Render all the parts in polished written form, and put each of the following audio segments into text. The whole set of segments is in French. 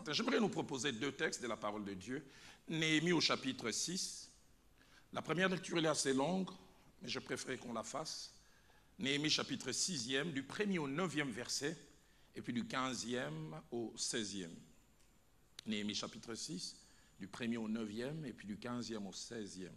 matin. J'aimerais nous proposer deux textes de la parole de Dieu. Néhémie au chapitre 6. La première lecture est assez longue, mais je préfère qu'on la fasse. Néhémie chapitre 6e, du 1er au 9e verset, et puis du 15e au 16e. Néhémie chapitre 6, du 1er au 9e, et puis du 15e au 16e.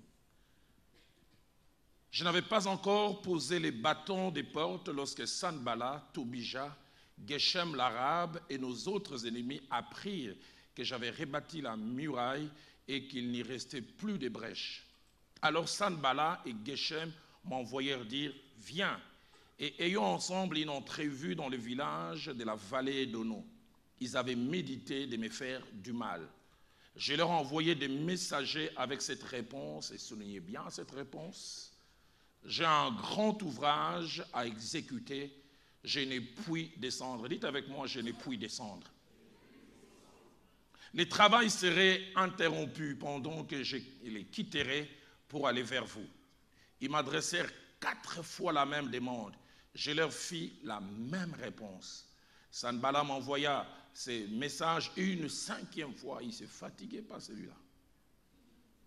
Je n'avais pas encore posé les bâtons des portes lorsque Sanballat, Tobija, Geshem l'Arabe et nos autres ennemis apprirent que j'avais rebâti la muraille et qu'il n'y restait plus de brèches. Alors Sanballat et Geshem m'envoyèrent dire « Viens » et ayons ensemble une entrevue dans le village de la vallée d'Ono. Ils avaient médité de me faire du mal. Je leur ai envoyé des messagers avec cette réponse, et soulignez bien cette réponse. J'ai un grand ouvrage à exécuter, je ne puis descendre. Dites avec moi, je ne puis descendre. Le travail serait interrompu pendant que je les quitterai pour aller vers vous. Ils m'adressèrent 4 fois la même demande. Je leur fis la même réponse. Sanballat m'envoya ces messages une 5e fois. Il s'est fatigué par celui-là.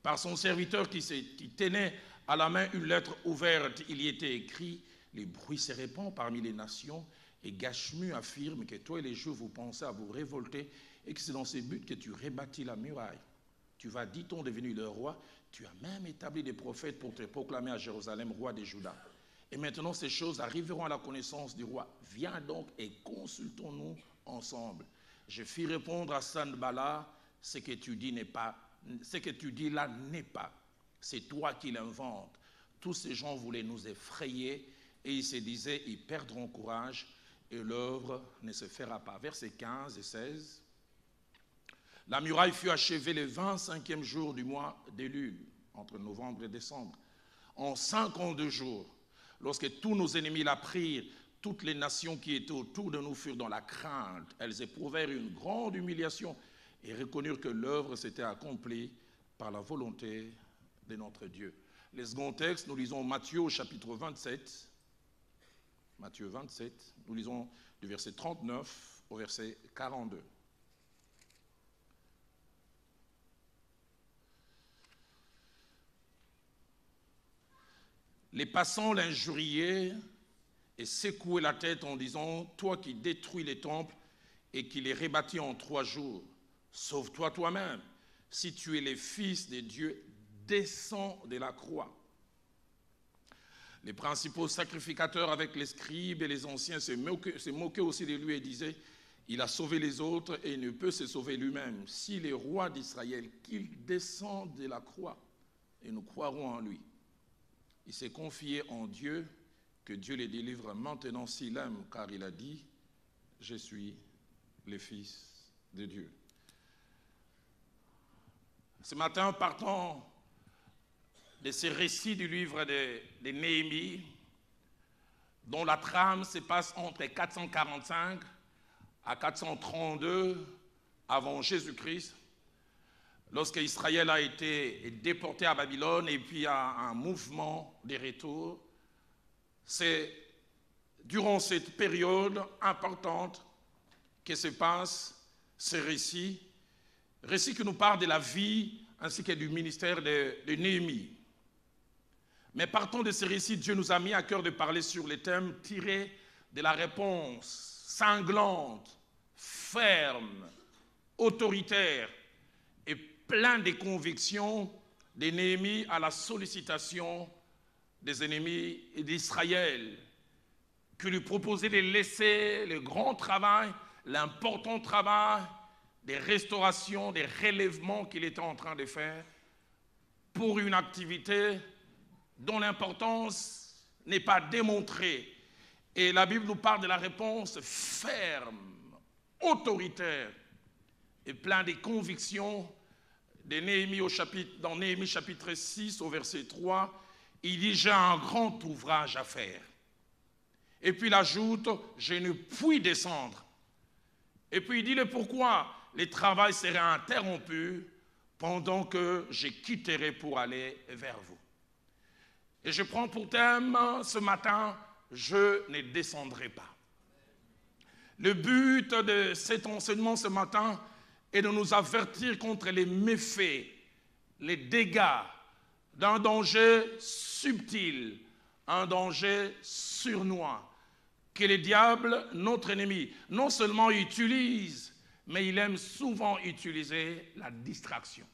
Par son serviteur qui tenait à la main une lettre ouverte, il y était écrit « Le bruit se répand parmi les nations et Gashmu affirme que toi et les Juifs vous pensez à vous révolter et que c'est dans ces buts que tu rebâtis la muraille. Tu vas, dit-on, devenir le roi. Tu as même établi des prophètes pour te proclamer à Jérusalem roi des Judas. Et maintenant ces choses arriveront à la connaissance du roi. Viens donc et consultons-nous ensemble. » Je fis répondre à Sanballat, ce que tu dis là n'est pas. C'est toi qui l'inventes. Tous ces gens voulaient nous effrayer et ils se disaient, ils perdront courage et l'œuvre ne se fera pas. Versets 15 et 16. La muraille fut achevée le 25e jour du mois d'Élul, entre novembre et décembre, en 52 jours. Lorsque tous nos ennemis l'apprirent, toutes les nations qui étaient autour de nous furent dans la crainte. Elles éprouvèrent une grande humiliation et reconnurent que l'œuvre s'était accomplie par la volonté de notre Dieu. Les seconds textes, nous lisons Matthieu au chapitre 27. Matthieu 27, nous lisons du verset 39 au verset 42. Les passants l'injuriaient et secouaient la tête en disant « Toi qui détruis les temples et qui les rebâtis en 3 jours, sauve-toi toi-même. Si tu es le Fils de Dieu, descends de la croix. » Les principaux sacrificateurs avec les scribes et les anciens se moquaient aussi de lui et disaient « Il a sauvé les autres et il ne peut se sauver lui-même. S'il est roi d'Israël, qu'il descende de la croix et nous croirons en lui. » Il s'est confié en Dieu, que Dieu les délivre maintenant s'il aime, car il a dit « Je suis le Fils de Dieu. » Ce matin, partons de ces récits du livre de Néhémie, dont la trame se passe entre 445 à 432 avant Jésus-Christ, lorsque Israël a été déporté à Babylone et puis a un mouvement de retour. C'est durant cette période importante que se passe ce récit qui nous parle de la vie ainsi que du ministère de Néhémie. Mais partant de ce récit, Dieu nous a mis à cœur de parler sur les thèmes tirés de la réponse sanglante, ferme, autoritaire et plein de convictions de Néhémie à la sollicitation des ennemis d'Israël, qui lui proposaient de laisser le grand travail, l'important travail des restaurations, des relèvements qu'il était en train de faire pour une activité dont l'importance n'est pas démontrée. Et la Bible nous parle de la réponse ferme, autoritaire et plein de convictions de Néhémie dans Néhémie chapitre 6 au verset 3. Il dit « J'ai un grand ouvrage à faire ». Et puis il ajoute « Je ne puis descendre ». Et puis il dit le pourquoi le travail serait interrompu pendant que je quitterai pour aller vers vous. Et je prends pour thème ce matin « Je ne descendrai pas ». Le but de cet enseignement ce matin et de nous avertir contre les méfaits, les dégâts d'un danger subtil, un danger sournois, que le diable, notre ennemi, non seulement utilise, mais il aime souvent utiliser la distraction.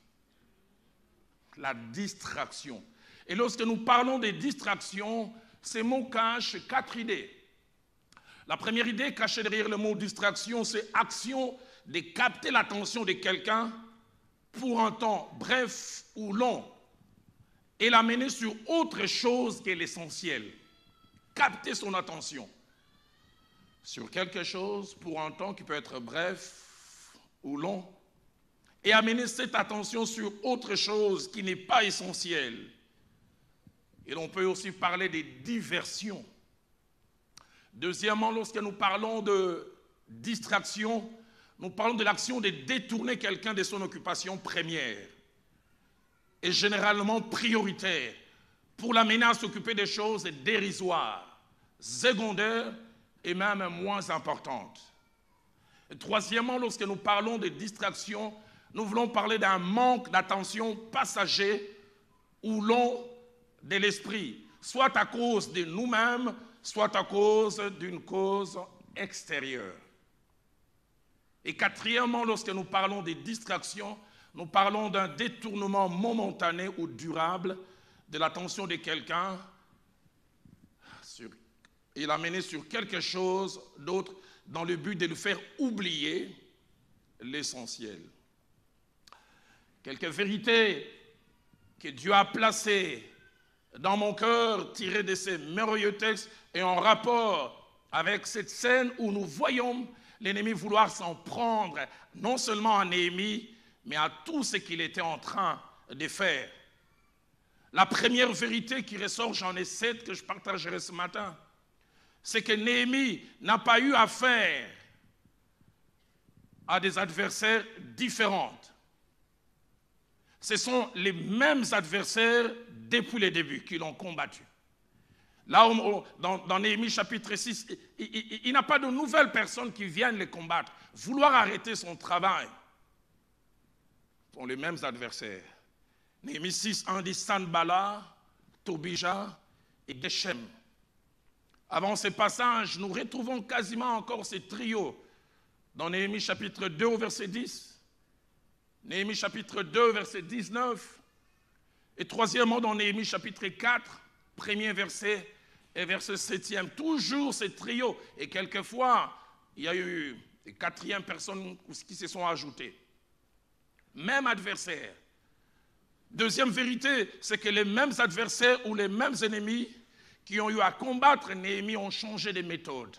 La distraction. Et lorsque nous parlons des distractions, ces mots cachent 4 idées. La première idée cachée derrière le mot distraction, c'est action de capter l'attention de quelqu'un pour un temps bref ou long et l'amener sur autre chose que l'essentiel. Capter son attention sur quelque chose pour un temps qui peut être bref ou long et amener cette attention sur autre chose qui n'est pas essentielle. Et l'on peut aussi parler des diversions. Deuxièmement, lorsque nous parlons de distraction, nous parlons de l'action de détourner quelqu'un de son occupation première et généralement prioritaire pour l'amener à s'occuper des choses dérisoires, secondaires et même moins importantes. Et troisièmement, lorsque nous parlons de distraction, nous voulons parler d'un manque d'attention passager ou long de l'esprit, soit à cause de nous-mêmes, soit à cause d'une cause extérieure. Et quatrièmement, lorsque nous parlons des distractions, nous parlons d'un détournement momentané ou durable de l'attention de quelqu'un et l'amener sur quelque chose d'autre dans le but de lui faire oublier l'essentiel. Quelques vérités que Dieu a placées dans mon cœur, tirées de ces merveilleux textes et en rapport avec cette scène où nous voyons l'ennemi vouloir s'en prendre non seulement à Néhémie, mais à tout ce qu'il était en train de faire. La première vérité qui ressort, j'en ai 7 que je partagerai ce matin, c'est que Néhémie n'a pas eu affaire à des adversaires différents. Ce sont les mêmes adversaires depuis le début qui l'ont combattu. Là, dans Néhémie chapitre 6, il n'a pas de nouvelles personnes qui viennent le combattre. Vouloir arrêter son travail sont les mêmes adversaires. Néhémie 6, 1 dit Sanballat, Tobija et Geshem. Avant ces passages, nous retrouvons quasiment encore ces trios dans Néhémie chapitre 2 au verset 10, Néhémie chapitre 2 verset 19, et troisièmement dans Néhémie chapitre 4, premier verset et verset 7e. Toujours ces trios, et quelquefois, il y a eu des 4e personnes qui se sont ajoutées. Même adversaire. Deuxième vérité, c'est que les mêmes adversaires ou les mêmes ennemis qui ont eu à combattre Néhémie ont changé de méthode.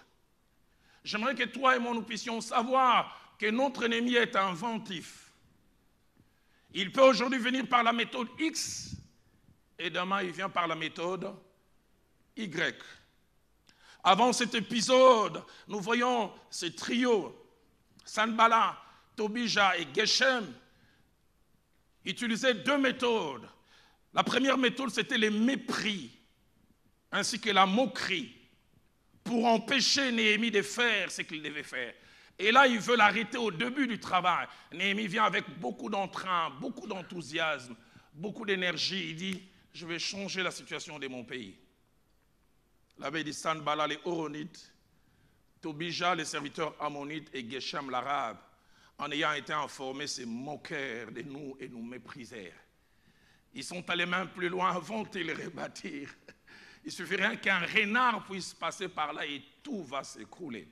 J'aimerais que toi et moi nous puissions savoir que notre ennemi est inventif. Il peut aujourd'hui venir par la méthode X et demain il vient par la méthode Y. Avant cet épisode, nous voyons ces trios, Sanballat, Tobija et Geshem, utilisaient 2 méthodes. La première méthode, c'était le mépris, ainsi que la moquerie, pour empêcher Néhémie de faire ce qu'il devait faire. Et là, ils veulent arrêter au début du travail. Néhémie vient avec beaucoup d'entrain, beaucoup d'enthousiasme, beaucoup d'énergie. Il dit, je vais changer la situation de mon pays. Là-bas, il dit Sanballat, les Horonites, Tobija, les serviteurs ammonites, et Geshem, l'arabe, en ayant été informés, se moquèrent de nous et nous méprisèrent. Ils sont allés même plus loin, vont-ils les rebâtir. Il suffirait qu'un renard puisse passer par là et tout va s'écrouler.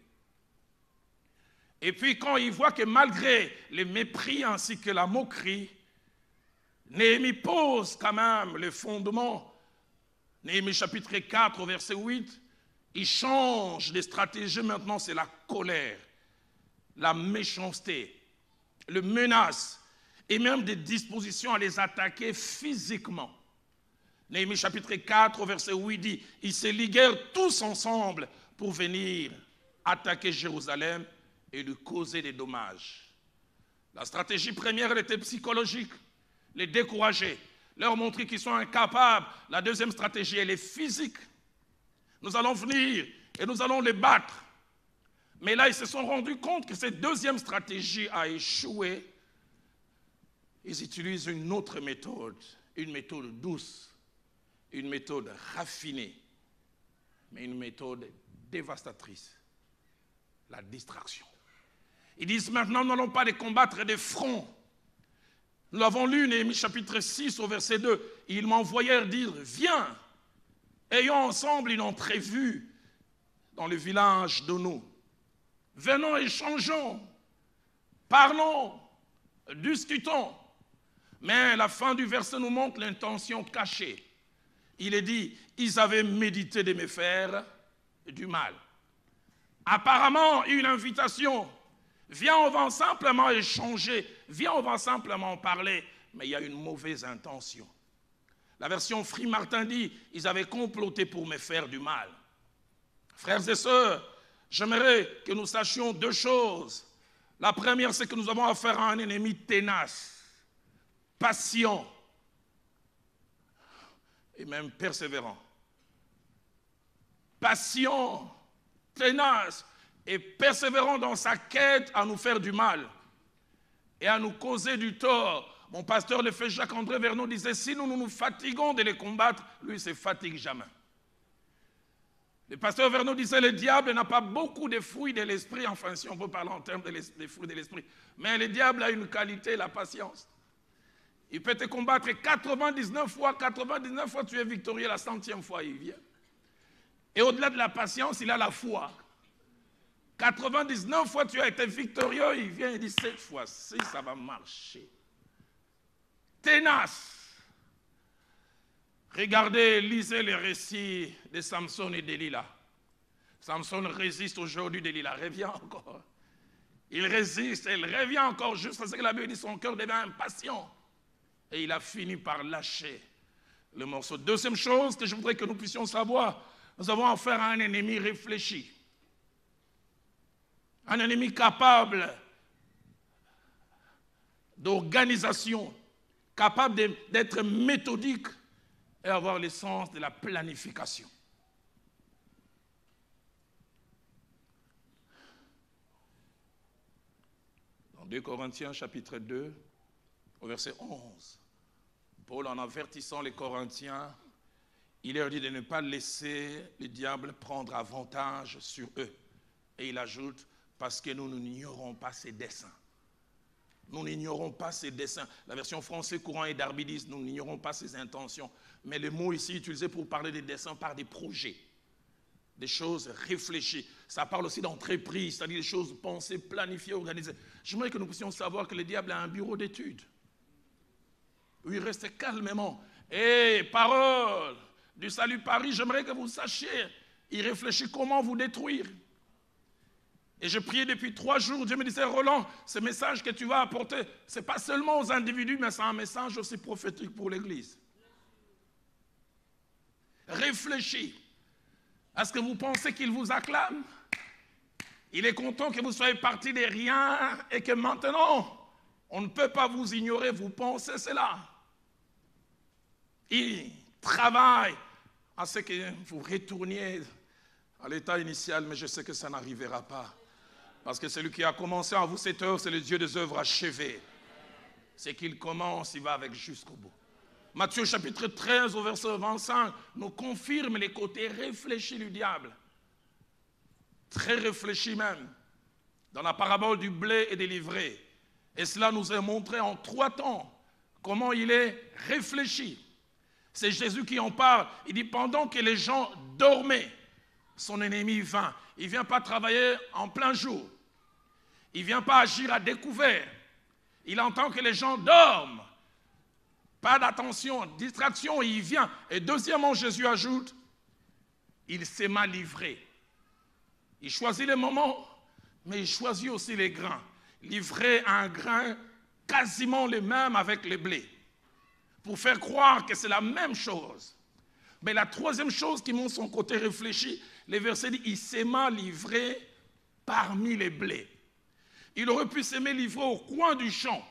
Et puis quand il voit que malgré les mépris ainsi que la moquerie, Néhémie pose quand même les fondements. Néhémie chapitre 4 verset 8, il change de stratégie maintenant, c'est la colère, la méchanceté, le menace et même des dispositions à les attaquer physiquement. Néhémie chapitre 4 verset 8 dit, ils se liguèrent tous ensemble pour venir attaquer Jérusalem et lui causer des dommages. La stratégie première, elle était psychologique, les décourager, leur montrer qu'ils sont incapables. La deuxième stratégie, elle est physique. Nous allons venir et nous allons les battre. Mais là, ils se sont rendus compte que cette deuxième stratégie a échoué ils utilisent une autre méthode, une méthode douce, une méthode raffinée, mais une méthode dévastatrice, la distraction. Ils disent maintenant, nous n'allons pas les combattre des fronts. Nous l'avons lu, Néhémie chapitre 6 au verset 2. Ils m'envoyèrent dire, viens, ayons ensemble une entrevue dans le village de nous. Venons, échangeons, parlons, discutons. Mais la fin du verset nous montre l'intention cachée. Il est dit, ils avaient médité de me faire du mal. Apparemment, une invitation. Viens, on va simplement échanger. Viens, on va simplement parler. Mais il y a une mauvaise intention. La version Free Martin dit, ils avaient comploté pour me faire du mal. Frères et sœurs, j'aimerais que nous sachions deux choses. La première, c'est que nous avons affaire à un ennemi ténace, patient et même persévérant. Patient, ténace et persévérant dans sa quête à nous faire du mal et à nous causer du tort. Mon pasteur, le frère Jacques-André Vernon, disait, si nous nous fatiguons de les combattre, lui ne se fatigue jamais. Le pasteur Vernon disait, le diable n'a pas beaucoup de fruits de l'esprit, enfin si on peut parler en termes des fruits de l'esprit, mais le diable a une qualité, la patience. Il peut te combattre 99 fois tu es victorieux, la 100e fois il vient. Et au-delà de la patience, il a la foi. 99 fois tu as été victorieux, il vient et dit, cette fois-ci, ça va marcher. Ténace. Regardez, lisez les récits de Samson et Delilah. Samson résiste aujourd'hui, Delilah revient encore. Il résiste, elle revient encore juste parce que la Bible dit son cœur devient impatient. Et il a fini par lâcher le morceau. Deuxième chose que je voudrais que nous puissions savoir, nous avons affaire à un ennemi réfléchi. Un ennemi capable d'organisation, capable d'être méthodique et avoir le sens de la planification. Dans 2 Corinthiens chapitre 2, au verset 11, Paul, en avertissant les Corinthiens, il leur dit de ne pas laisser le diable prendre avantage sur eux. Et il ajoute, parce que nous n'ignorons pas ses desseins. Nous n'ignorons pas ses desseins. La version française courant et Darby disent, nous n'ignorons pas ses intentions. Mais le mot ici utilisé pour parler des desseins par des projets, des choses réfléchies. Ça parle aussi d'entreprise, c'est-à-dire des choses pensées, planifiées, organisées. J'aimerais que nous puissions savoir que le diable a un bureau d'études où il reste calmement. Et parole du Salut Paris, j'aimerais que vous sachiez, il réfléchit comment vous détruire. Et je priais depuis 3 jours, Dieu me disait, Roland, ce message que tu vas apporter, ce n'est pas seulement aux individus, mais c'est un message aussi prophétique pour l'Église. Réfléchis. Est-ce que vous pensez qu'il vous acclame? Il est content que vous soyez partis de rien et que maintenant, on ne peut pas vous ignorer, vous pensez cela. Il travaille à ce que vous retourniez à l'état initial, mais je sais que ça n'arrivera pas. Parce que celui qui a commencé en vous cette œuvre, c'est le Dieu des œuvres achevées. C'est qu'il commence, il va avec jusqu'au bout. Matthieu chapitre 13 au verset 25 nous confirme les côtés réfléchis du diable. Très réfléchis même. Dans la parabole du blé et des livrées. Et cela nous est montré en 3 temps comment il est réfléchi. C'est Jésus qui en parle. Il dit pendant que les gens dormaient, son ennemi vint. Il ne vient pas travailler en plein jour. Il ne vient pas agir à découvert. Il entend que les gens dorment. Pas d'attention, distraction, il vient. Et deuxièmement, Jésus ajoute, il s'est mal livré. Il choisit les moments, mais il choisit aussi les grains. Livrer un grain quasiment le même avec le blé. Pour faire croire que c'est la même chose. Mais la troisième chose qui montre son côté réfléchi, les versets disent, il s'aima livré parmi les blés. Il aurait pu s'aimer livrer au coin du champ.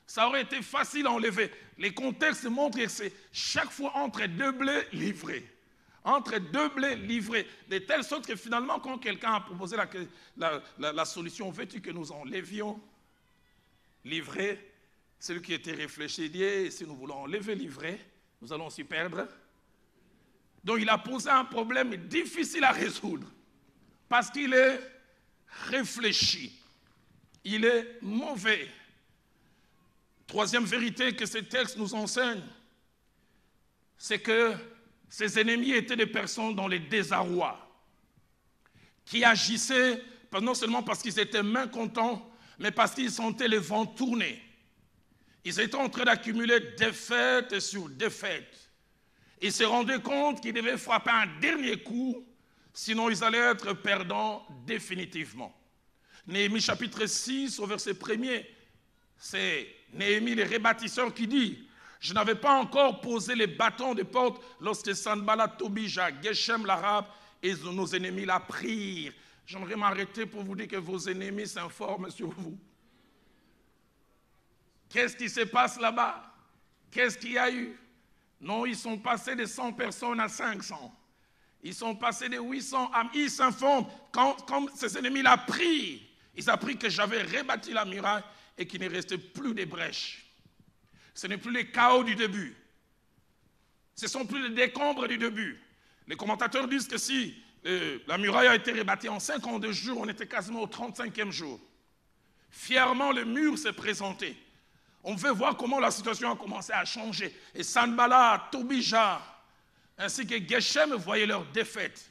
Ça aurait été facile à enlever. Les contextes montrent que c'est chaque fois entre 2 blés livrés. Entre 2 blés livrés. De telle sorte que finalement, quand quelqu'un a proposé la solution, veux-tu que nous enlevions, livrés, Celui qui était réfléchi, il dit, eh, si nous voulons enlever l'ivraie, nous allons s'y perdre. Donc il a posé un problème difficile à résoudre, parce qu'il est réfléchi, il est mauvais. Troisième vérité que ce texte nous enseigne, c'est que ses ennemis étaient des personnes dans les désarrois, qui agissaient non seulement parce qu'ils étaient mécontents, mais parce qu'ils sentaient les vents tourner. Ils étaient en train d'accumuler défaite sur défaite. Ils se rendaient compte qu'ils devaient frapper un dernier coup, sinon ils allaient être perdants définitivement. Néhémie chapitre 6 au verset 1er, c'est Néhémie le rebâtisseur qui dit « Je n'avais pas encore posé les bâtons de porte lorsque Sanballat, Tobija, Geshem l'arabe et nos ennemis la prirent. » J'aimerais m'arrêter pour vous dire que vos ennemis s'informent sur vous. Qu'est-ce qui se passe là-bas? Qu'est-ce qu'il y a eu? Non, ils sont passés de 100 personnes à 500. Ils sont passés de 800 à... Ils s'informent. Quand ces ennemis l'ont pris, ils ont appris que j'avais rebâti la muraille et qu'il ne restait plus de brèches. Ce n'est plus les chaos du début. Ce ne sont plus les décombres du début. Les commentateurs disent que si la muraille a été rebâtie en 52 jours, on était quasiment au 35e jour. Fièrement, le mur s'est présenté. On veut voir comment la situation a commencé à changer. Et Sanballat, Tobija, ainsi que Geshem voyaient leur défaite.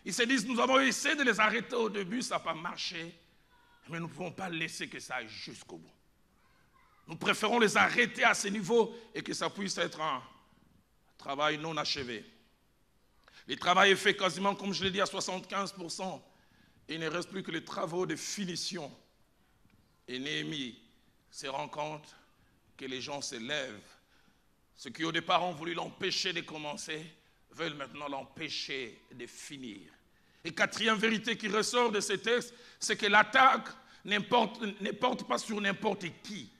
Ils se disent, nous avons essayé de les arrêter au début, ça n'a pas marché, mais nous ne pouvons pas laisser que ça aille jusqu'au bout. Nous préférons les arrêter à ce niveau et que ça puisse être un travail non achevé. Le travail est fait quasiment, comme je l'ai dit, à 75%. Et il ne reste plus que les travaux de finition. Et Néhémie se rend compte que les gens se lèvent. Ceux qui au départ ont voulu l'empêcher de commencer veulent maintenant l'empêcher de finir. Et quatrième vérité qui ressort de ce texte, c'est que l'attaque ne porte pas sur n'importe qui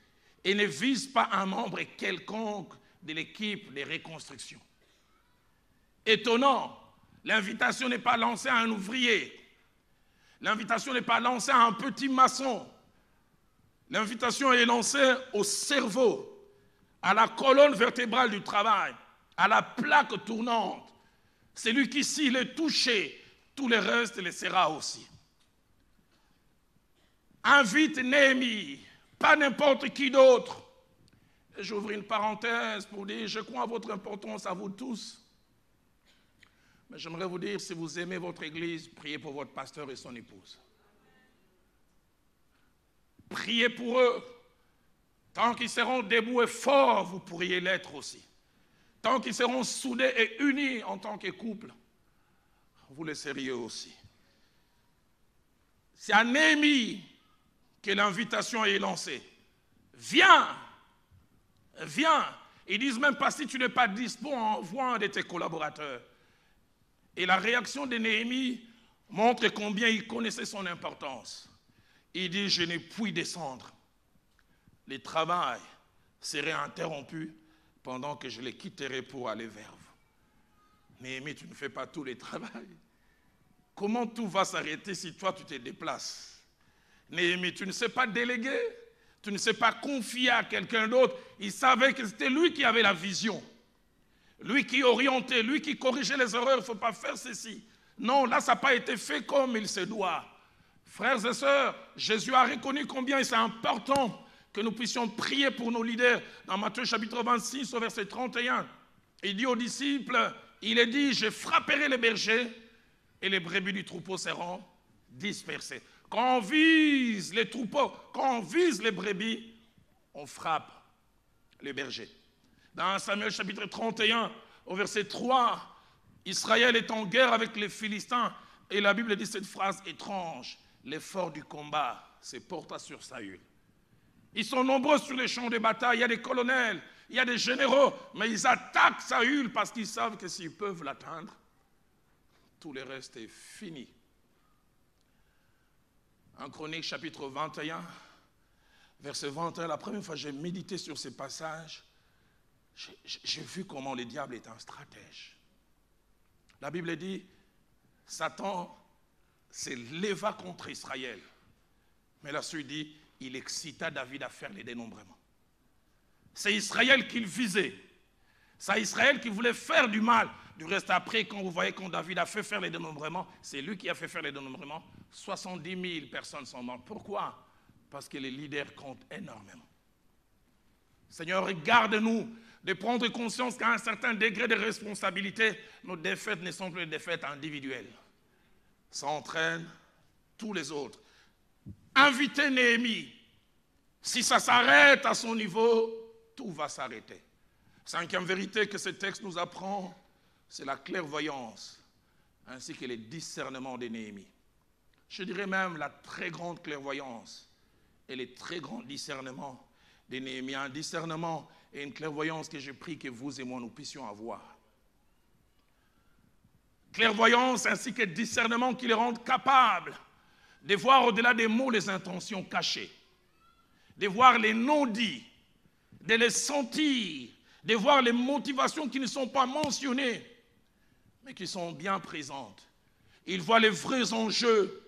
et ne vise pas un membre quelconque de l'équipe de reconstruction. Étonnant, l'invitation n'est pas lancée à un ouvrier, l'invitation n'est pas lancée à un petit maçon, l'invitation est lancée au cerveau, à la colonne vertébrale du travail, à la plaque tournante. Celui qui, s'il est touché, tout le reste le sera aussi. Invite Néhémie, pas n'importe qui d'autre. J'ouvre une parenthèse pour dire, je crois à votre importance à vous tous. Mais j'aimerais vous dire, si vous aimez votre église, priez pour votre pasteur et son épouse. Priez pour eux. Tant qu'ils seront debout et forts, vous pourriez l'être aussi. Tant qu'ils seront soudés et unis en tant que couple, vous le seriez aussi. C'est à Néhémie que l'invitation est lancée. Viens, viens. Ils disent même pas si tu n'es pas dispo, envoie un de tes collaborateurs. Et la réaction de Néhémie montre combien il connaissait son importance. Il dit, je ne puis descendre. Le travail serait interrompu pendant que je les quitterai pour aller vers vous. Néhémie, tu ne fais pas tout le travail. Comment tout va s'arrêter si toi tu te déplaces? Néhémie, tu ne sais pas déléguer, tu ne sais pas confier à quelqu'un d'autre. Il savait que c'était lui qui avait la vision. Lui qui orientait, lui qui corrigeait les erreurs, il ne faut pas faire ceci. Non, là, ça n'a pas été fait comme il se doit. Frères et sœurs, Jésus a reconnu combien c'est important que nous puissions prier pour nos leaders. Dans Matthieu chapitre 26, au verset 31, il dit aux disciples, il est dit, je frapperai les bergers et les brebis du troupeau seront dispersées. Quand on vise les troupeaux, quand on vise les brebis, on frappe les bergers. Dans Samuel chapitre 31, au verset 3, Israël est en guerre avec les Philistins et la Bible dit cette phrase étrange, l'effort du combat se porta sur Saül. Ils sont nombreux sur les champs de bataille, il y a des colonels, il y a des généraux, mais ils attaquent Saül parce qu'ils savent que s'ils peuvent l'atteindre, tout le reste est fini. En Chronique chapitre 21, verset 21, la première fois que j'ai médité sur ces passages, j'ai vu comment le diable est un stratège. La Bible dit, Satan se leva contre Israël. Mais la suite dit, il excita David à faire les dénombrements. C'est Israël qu'il visait. C'est Israël qui voulait faire du mal. Du reste, après, quand vous voyez quand David a fait faire les dénombrements, c'est lui qui a fait faire les dénombrements, 70 000 personnes sont mortes. Pourquoi? Parce que les leaders comptent énormément. Seigneur, regarde-nous de prendre conscience qu'à un certain degré de responsabilité, nos défaites ne sont plus des défaites individuelles. Ça entraîne tous les autres. Invitez Néhémie. Si ça s'arrête à son niveau, tout va s'arrêter. Cinquième vérité que ce texte nous apprend, c'est la clairvoyance, ainsi que les discernements de Néhémie. Je dirais même la très grande clairvoyance et les très grands discernements de Néhémie. Un discernement et une clairvoyance que je prie que vous et moi nous puissions avoir. Clairvoyance ainsi que discernement qui les rendent capables de voir au-delà des mots les intentions cachées, de voir les non-dits, de les sentir, de voir les motivations qui ne sont pas mentionnées, mais qui sont bien présentes. Ils voient les vrais enjeux,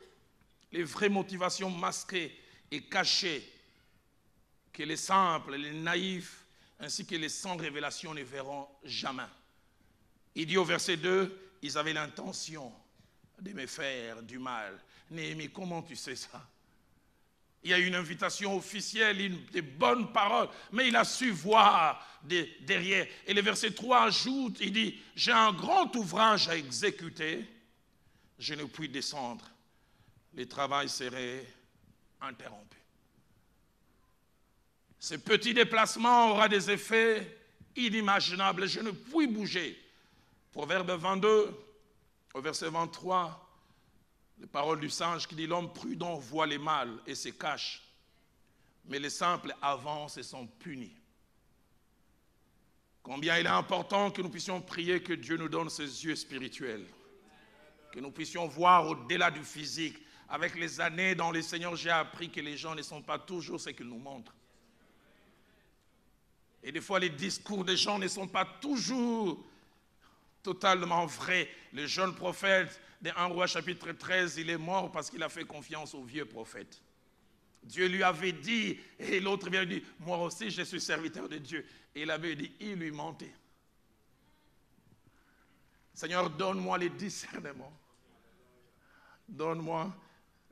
les vraies motivations masquées et cachées, que les simples, les naïfs, ainsi que les sans révélation ne verront jamais. Il dit au verset 2, ils avaient l'intention de me faire du mal. Néhémie, comment tu sais ça? Il y a une invitation officielle, des bonnes paroles, mais il a su voir derrière. Et le verset 3 ajoute, il dit, j'ai un grand ouvrage à exécuter, je ne puis descendre. Le travail serait interrompu. Ce petit déplacement aura des effets inimaginables. Je ne puis bouger. Proverbe 22, au verset 23, les paroles du sage qui dit, l'homme prudent voit les mal et se cache, mais les simples avancent et sont punis. Combien il est important que nous puissions prier que Dieu nous donne ses yeux spirituels, que nous puissions voir au-delà du physique. Avec les années dans le Seigneur, j'ai appris que les gens ne sont pas toujours ce qu'ils nous montrent. Et des fois, les discours des gens ne sont pas toujours totalement vrais. Le jeune prophète de 1 Roi chapitre 13, il est mort parce qu'il a fait confiance au vieux prophète. Dieu lui avait dit, et l'autre vient lui dire, moi aussi je suis serviteur de Dieu. Et il avait dit, il lui mentait. Seigneur, donne-moi les discernements. Donne-moi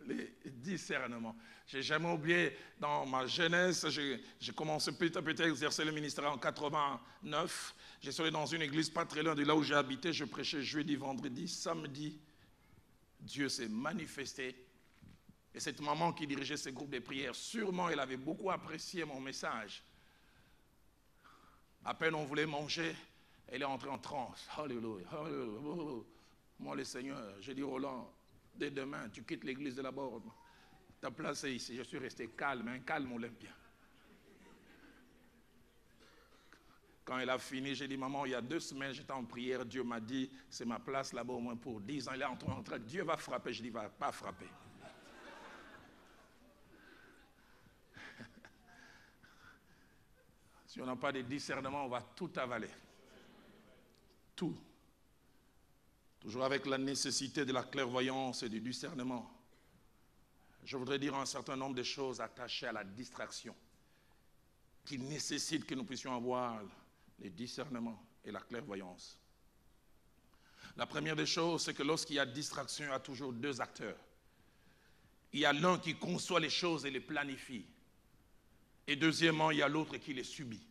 les discernements. Je n'ai jamais oublié, dans ma jeunesse, j'ai commencé petit à petit à exercer le ministère en 89. Je suis allé dans une église pas très loin de là où j'ai habité. Je prêchais jeudi, vendredi, samedi. Dieu s'est manifesté. Et cette maman qui dirigeait ce groupe de prière, sûrement elle avait beaucoup apprécié mon message. À peine on voulait manger, elle est entrée en transe. Alléluia, alléluia. Moi le Seigneur, j'ai dit Roland, dès demain, tu quittes l'église de la Borde. Ta place est ici. Je suis resté calme, un calme olympien. Quand elle a fini, j'ai dit, maman, il y a 2 semaines, j'étais en prière, Dieu m'a dit, c'est ma place là-bas au moins pour 10 ans. Elle est en train, Dieu va frapper. Je dis, il ne va pas frapper. Si on n'a pas de discernement, on va tout avaler. Tout. Toujours avec la nécessité de la clairvoyance et du discernement. Je voudrais dire un certain nombre de choses attachées à la distraction qui nécessitent que nous puissions avoir le discernement et la clairvoyance. La première des choses, c'est que lorsqu'il y a distraction, il y a toujours 2 acteurs. Il y a l'un qui conçoit les choses et les planifie. Et deuxièmement, il y a l'autre qui les subit.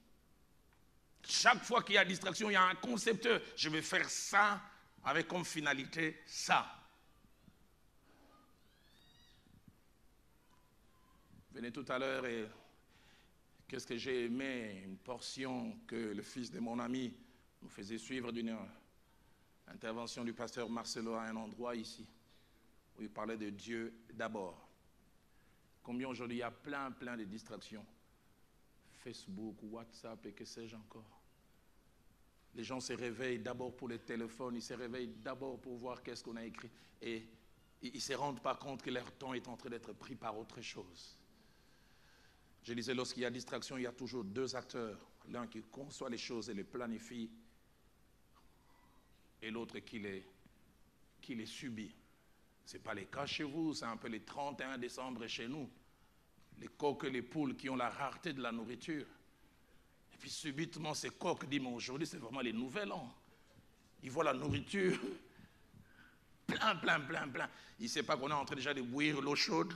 Chaque fois qu'il y a distraction, il y a un concepteur. Je vais faire ça avec comme finalité ça. Venez tout à l'heure et qu'est-ce que j'ai aimé, une portion que le fils de mon ami nous faisait suivre d'une intervention du pasteur Marcelo à un endroit ici, où il parlait de Dieu d'abord. Combien aujourd'hui il y a plein de distractions. Facebook, WhatsApp et que sais-je encore. Les gens se réveillent d'abord pour les téléphones, ils se réveillent d'abord pour voir qu'est-ce qu'on a écrit et ils ne se rendent pas compte que leur temps est en train d'être pris par autre chose. Je disais, lorsqu'il y a distraction, il y a toujours 2 acteurs. L'un qui conçoit les choses et les planifie et l'autre qui les subit. Ce n'est pas les cas chez vous, c'est un peu les 31 décembre chez nous. Les coqs et les poules qui ont la rareté de la nourriture. Et puis subitement, ces coqs disent, mais aujourd'hui, c'est vraiment les nouvel an. Ils voient la nourriture, plein. Il ne sait pas qu'on est en train déjà de bouillir l'eau chaude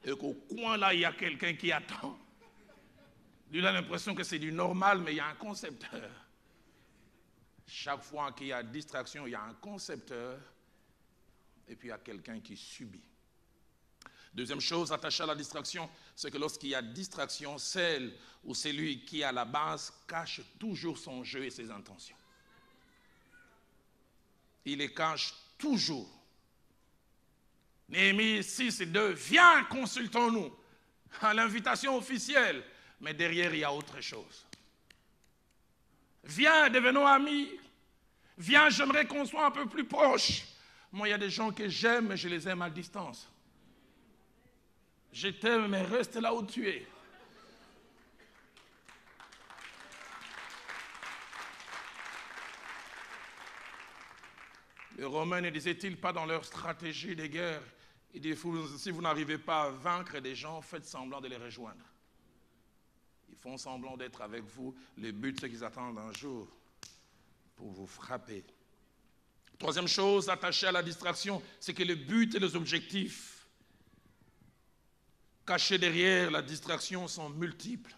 et qu'au coin là, il y a quelqu'un qui attend. Lui, il a l'impression que c'est du normal, mais il y a un concepteur. Chaque fois qu'il y a distraction, il y a un concepteur et puis il y a quelqu'un qui subit. Deuxième chose attachée à la distraction, c'est que lorsqu'il y a distraction, celle ou celui qui à la base cache toujours son jeu et ses intentions. Il les cache toujours. Néhémie 6:2, viens, consultons-nous. À l'invitation officielle, mais derrière il y a autre chose. Viens, devenons amis. Viens, j'aimerais qu'on soit un peu plus proches. Moi, il y a des gens que j'aime, mais je les aime à distance. Je t'aime, mais reste là où tu es. Les Romains ne disaient-ils pas dans leur stratégie de guerre, ils disaient, si vous n'arrivez pas à vaincre des gens, faites semblant de les rejoindre. Ils font semblant d'être avec vous. Le but, c'est qu'ils attendent un jour pour vous frapper. Troisième chose attachée à la distraction, c'est que le but et les objectifs cachés derrière la distraction sont multiples.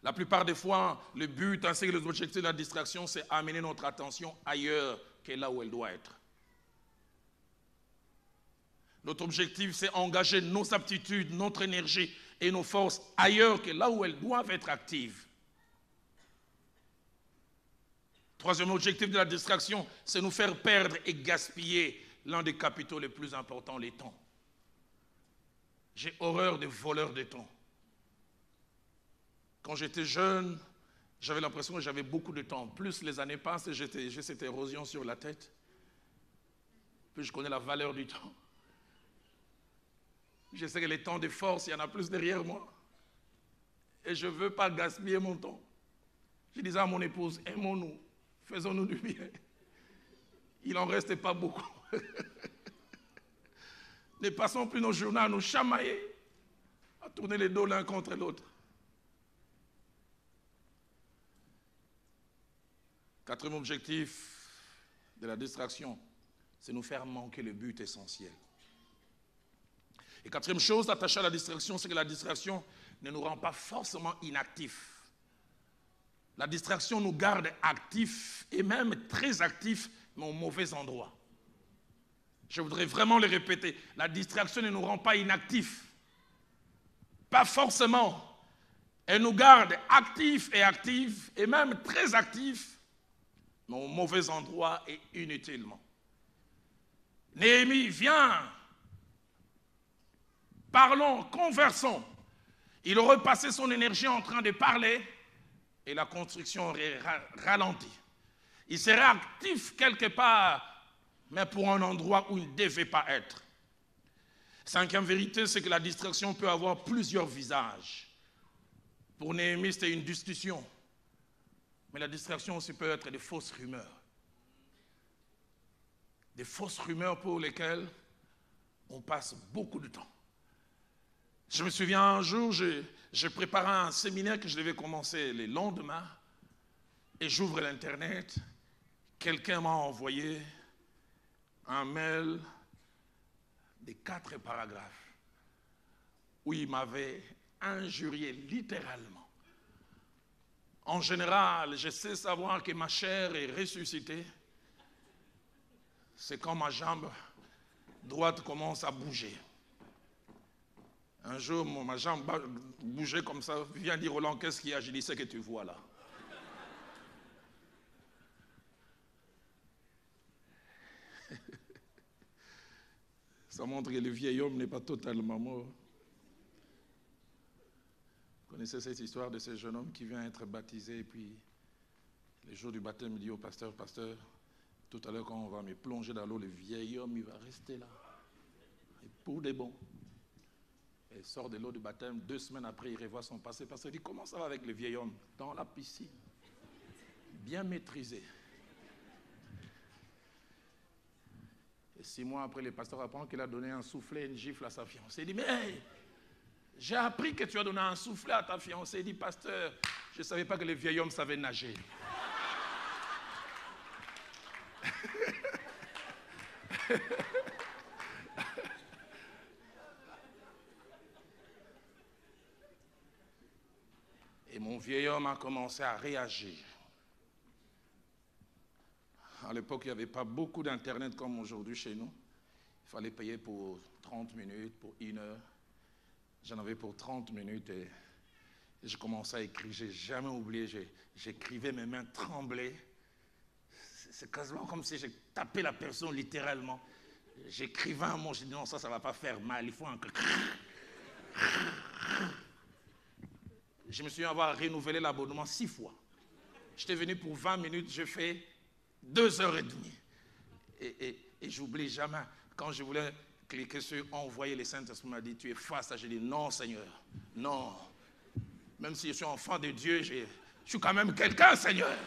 La plupart des fois, le but ainsi que les objectifs de la distraction, c'est amener notre attention ailleurs que là où elle doit être. Notre objectif, c'est engager nos aptitudes, notre énergie et nos forces ailleurs que là où elles doivent être actives. Troisième objectif de la distraction, c'est nous faire perdre et gaspiller l'un des capitaux les plus importants, les temps. J'ai horreur des voleurs de temps. Quand j'étais jeune, j'avais l'impression que j'avais beaucoup de temps. Plus les années passent, j'ai cette érosion sur la tête. Plus je connais la valeur du temps. Je sais que les temps de force, il y en a plus derrière moi. Et je ne veux pas gaspiller mon temps. Je disais à mon épouse, aimons-nous, faisons-nous du bien. Il n'en restait pas beaucoup. Ne passons plus nos journées à nous chamailler, à tourner les dos l'un contre l'autre. Quatrième objectif de la distraction, c'est nous faire manquer le but essentiel. Et quatrième chose attachée à la distraction, c'est que la distraction ne nous rend pas forcément inactifs. La distraction nous garde actifs et même très actifs, mais au mauvais endroit. Je voudrais vraiment le répéter. La distraction ne nous rend pas inactifs. Pas forcément. Elle nous garde actifs et même très actifs, mais au mauvais endroit et inutilement. Néhémie, viens. Parlons, conversons. Il aurait passé son énergie en train de parler et la construction aurait ralenti. Il serait actif quelque part, mais pour un endroit où il ne devait pas être. Cinquième vérité, c'est que la distraction peut avoir plusieurs visages. Pour Néhémie, c'était une discussion. Mais la distraction aussi peut être des fausses rumeurs. Des fausses rumeurs pour lesquelles on passe beaucoup de temps. Je me souviens un jour, j'ai préparé un séminaire que je devais commencer le lendemain et j'ouvre l'Internet. Quelqu'un m'a envoyé un mail de 4 paragraphes où il m'avait injurié littéralement. En général, je sais savoir que ma chair est ressuscitée. C'est quand ma jambe droite commence à bouger. Un jour, ma jambe bougeait comme ça. Viens dire Roland, qu'est-ce qu'il y a? Je dis, c'est que tu vois là. Ça montre que le vieil homme n'est pas totalement mort. Vous connaissez cette histoire de ce jeune homme qui vient être baptisé et puis le jour du baptême, il dit au pasteur, pasteur, tout à l'heure quand on va me plonger dans l'eau, le vieil homme, il va rester là. Et pour des bons. Il sort de l'eau du baptême, 2 semaines après, il revoit son passé. Parce qu'il dit, comment ça va avec le vieil homme? Dans la piscine. Bien maîtrisé. Et 6 mois après, le pasteur apprend qu'il a donné un soufflet, une gifle à sa fiancée. Il dit, mais hey, j'ai appris que tu as donné un soufflet à ta fiancée. Il dit, pasteur, Je ne savais pas que les vieils hommes savaient nager. Et mon vieil homme a commencé à réagir. À l'époque, il n'y avait pas beaucoup d'Internet comme aujourd'hui chez nous. Il fallait payer pour 30 minutes, pour 1 heure. J'en avais pour 30 minutes et je commençais à écrire. Je n'ai jamais oublié, j'écrivais, mes mains tremblaient. C'est quasiment comme si j'ai tapé la personne littéralement. J'écrivais un mot, je dis non, ça ne va pas faire mal, il faut un... Je me suis dit avoir renouvelé l'abonnement 6 fois. J'étais venu pour 20 minutes, j'ai fait 2h30. Et j'oublie jamais, quand je voulais cliquer sur envoyer, les Saint-Esprit m'a dit, tu es face à... J'ai dit non Seigneur, non. Même si je suis enfant de Dieu, je suis quand même quelqu'un, Seigneur.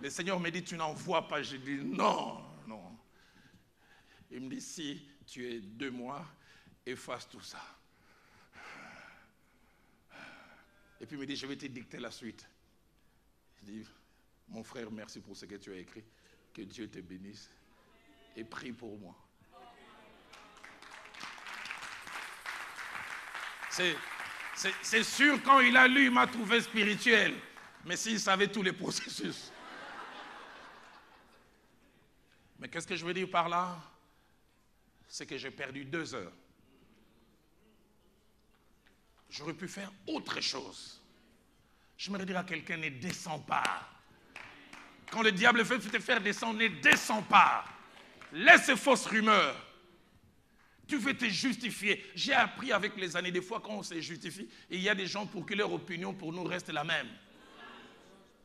Le Seigneur me dit, tu n'envoies pas. Je dis non, non. Il me dit, si tu es de moi, efface tout ça. Et puis il me dit, je vais te dicter la suite. Je dis, mon frère, merci pour ce que tu as écrit. Que Dieu te bénisse. Et prie pour moi. C'est sûr, quand il a lu, il m'a trouvé spirituel. Mais s'il savait tous les processus. Mais qu'est-ce que je veux dire par là? C'est que j'ai perdu 2 heures. J'aurais pu faire autre chose. J'aimerais dire à quelqu'un, ne descends pas. Quand le diable veut te faire descendre, ne descends pas. Laisse ces fausses rumeurs. Tu veux te justifier. J'ai appris avec les années, des fois quand on se justifie, il y a des gens pour que leur opinion pour nous reste la même.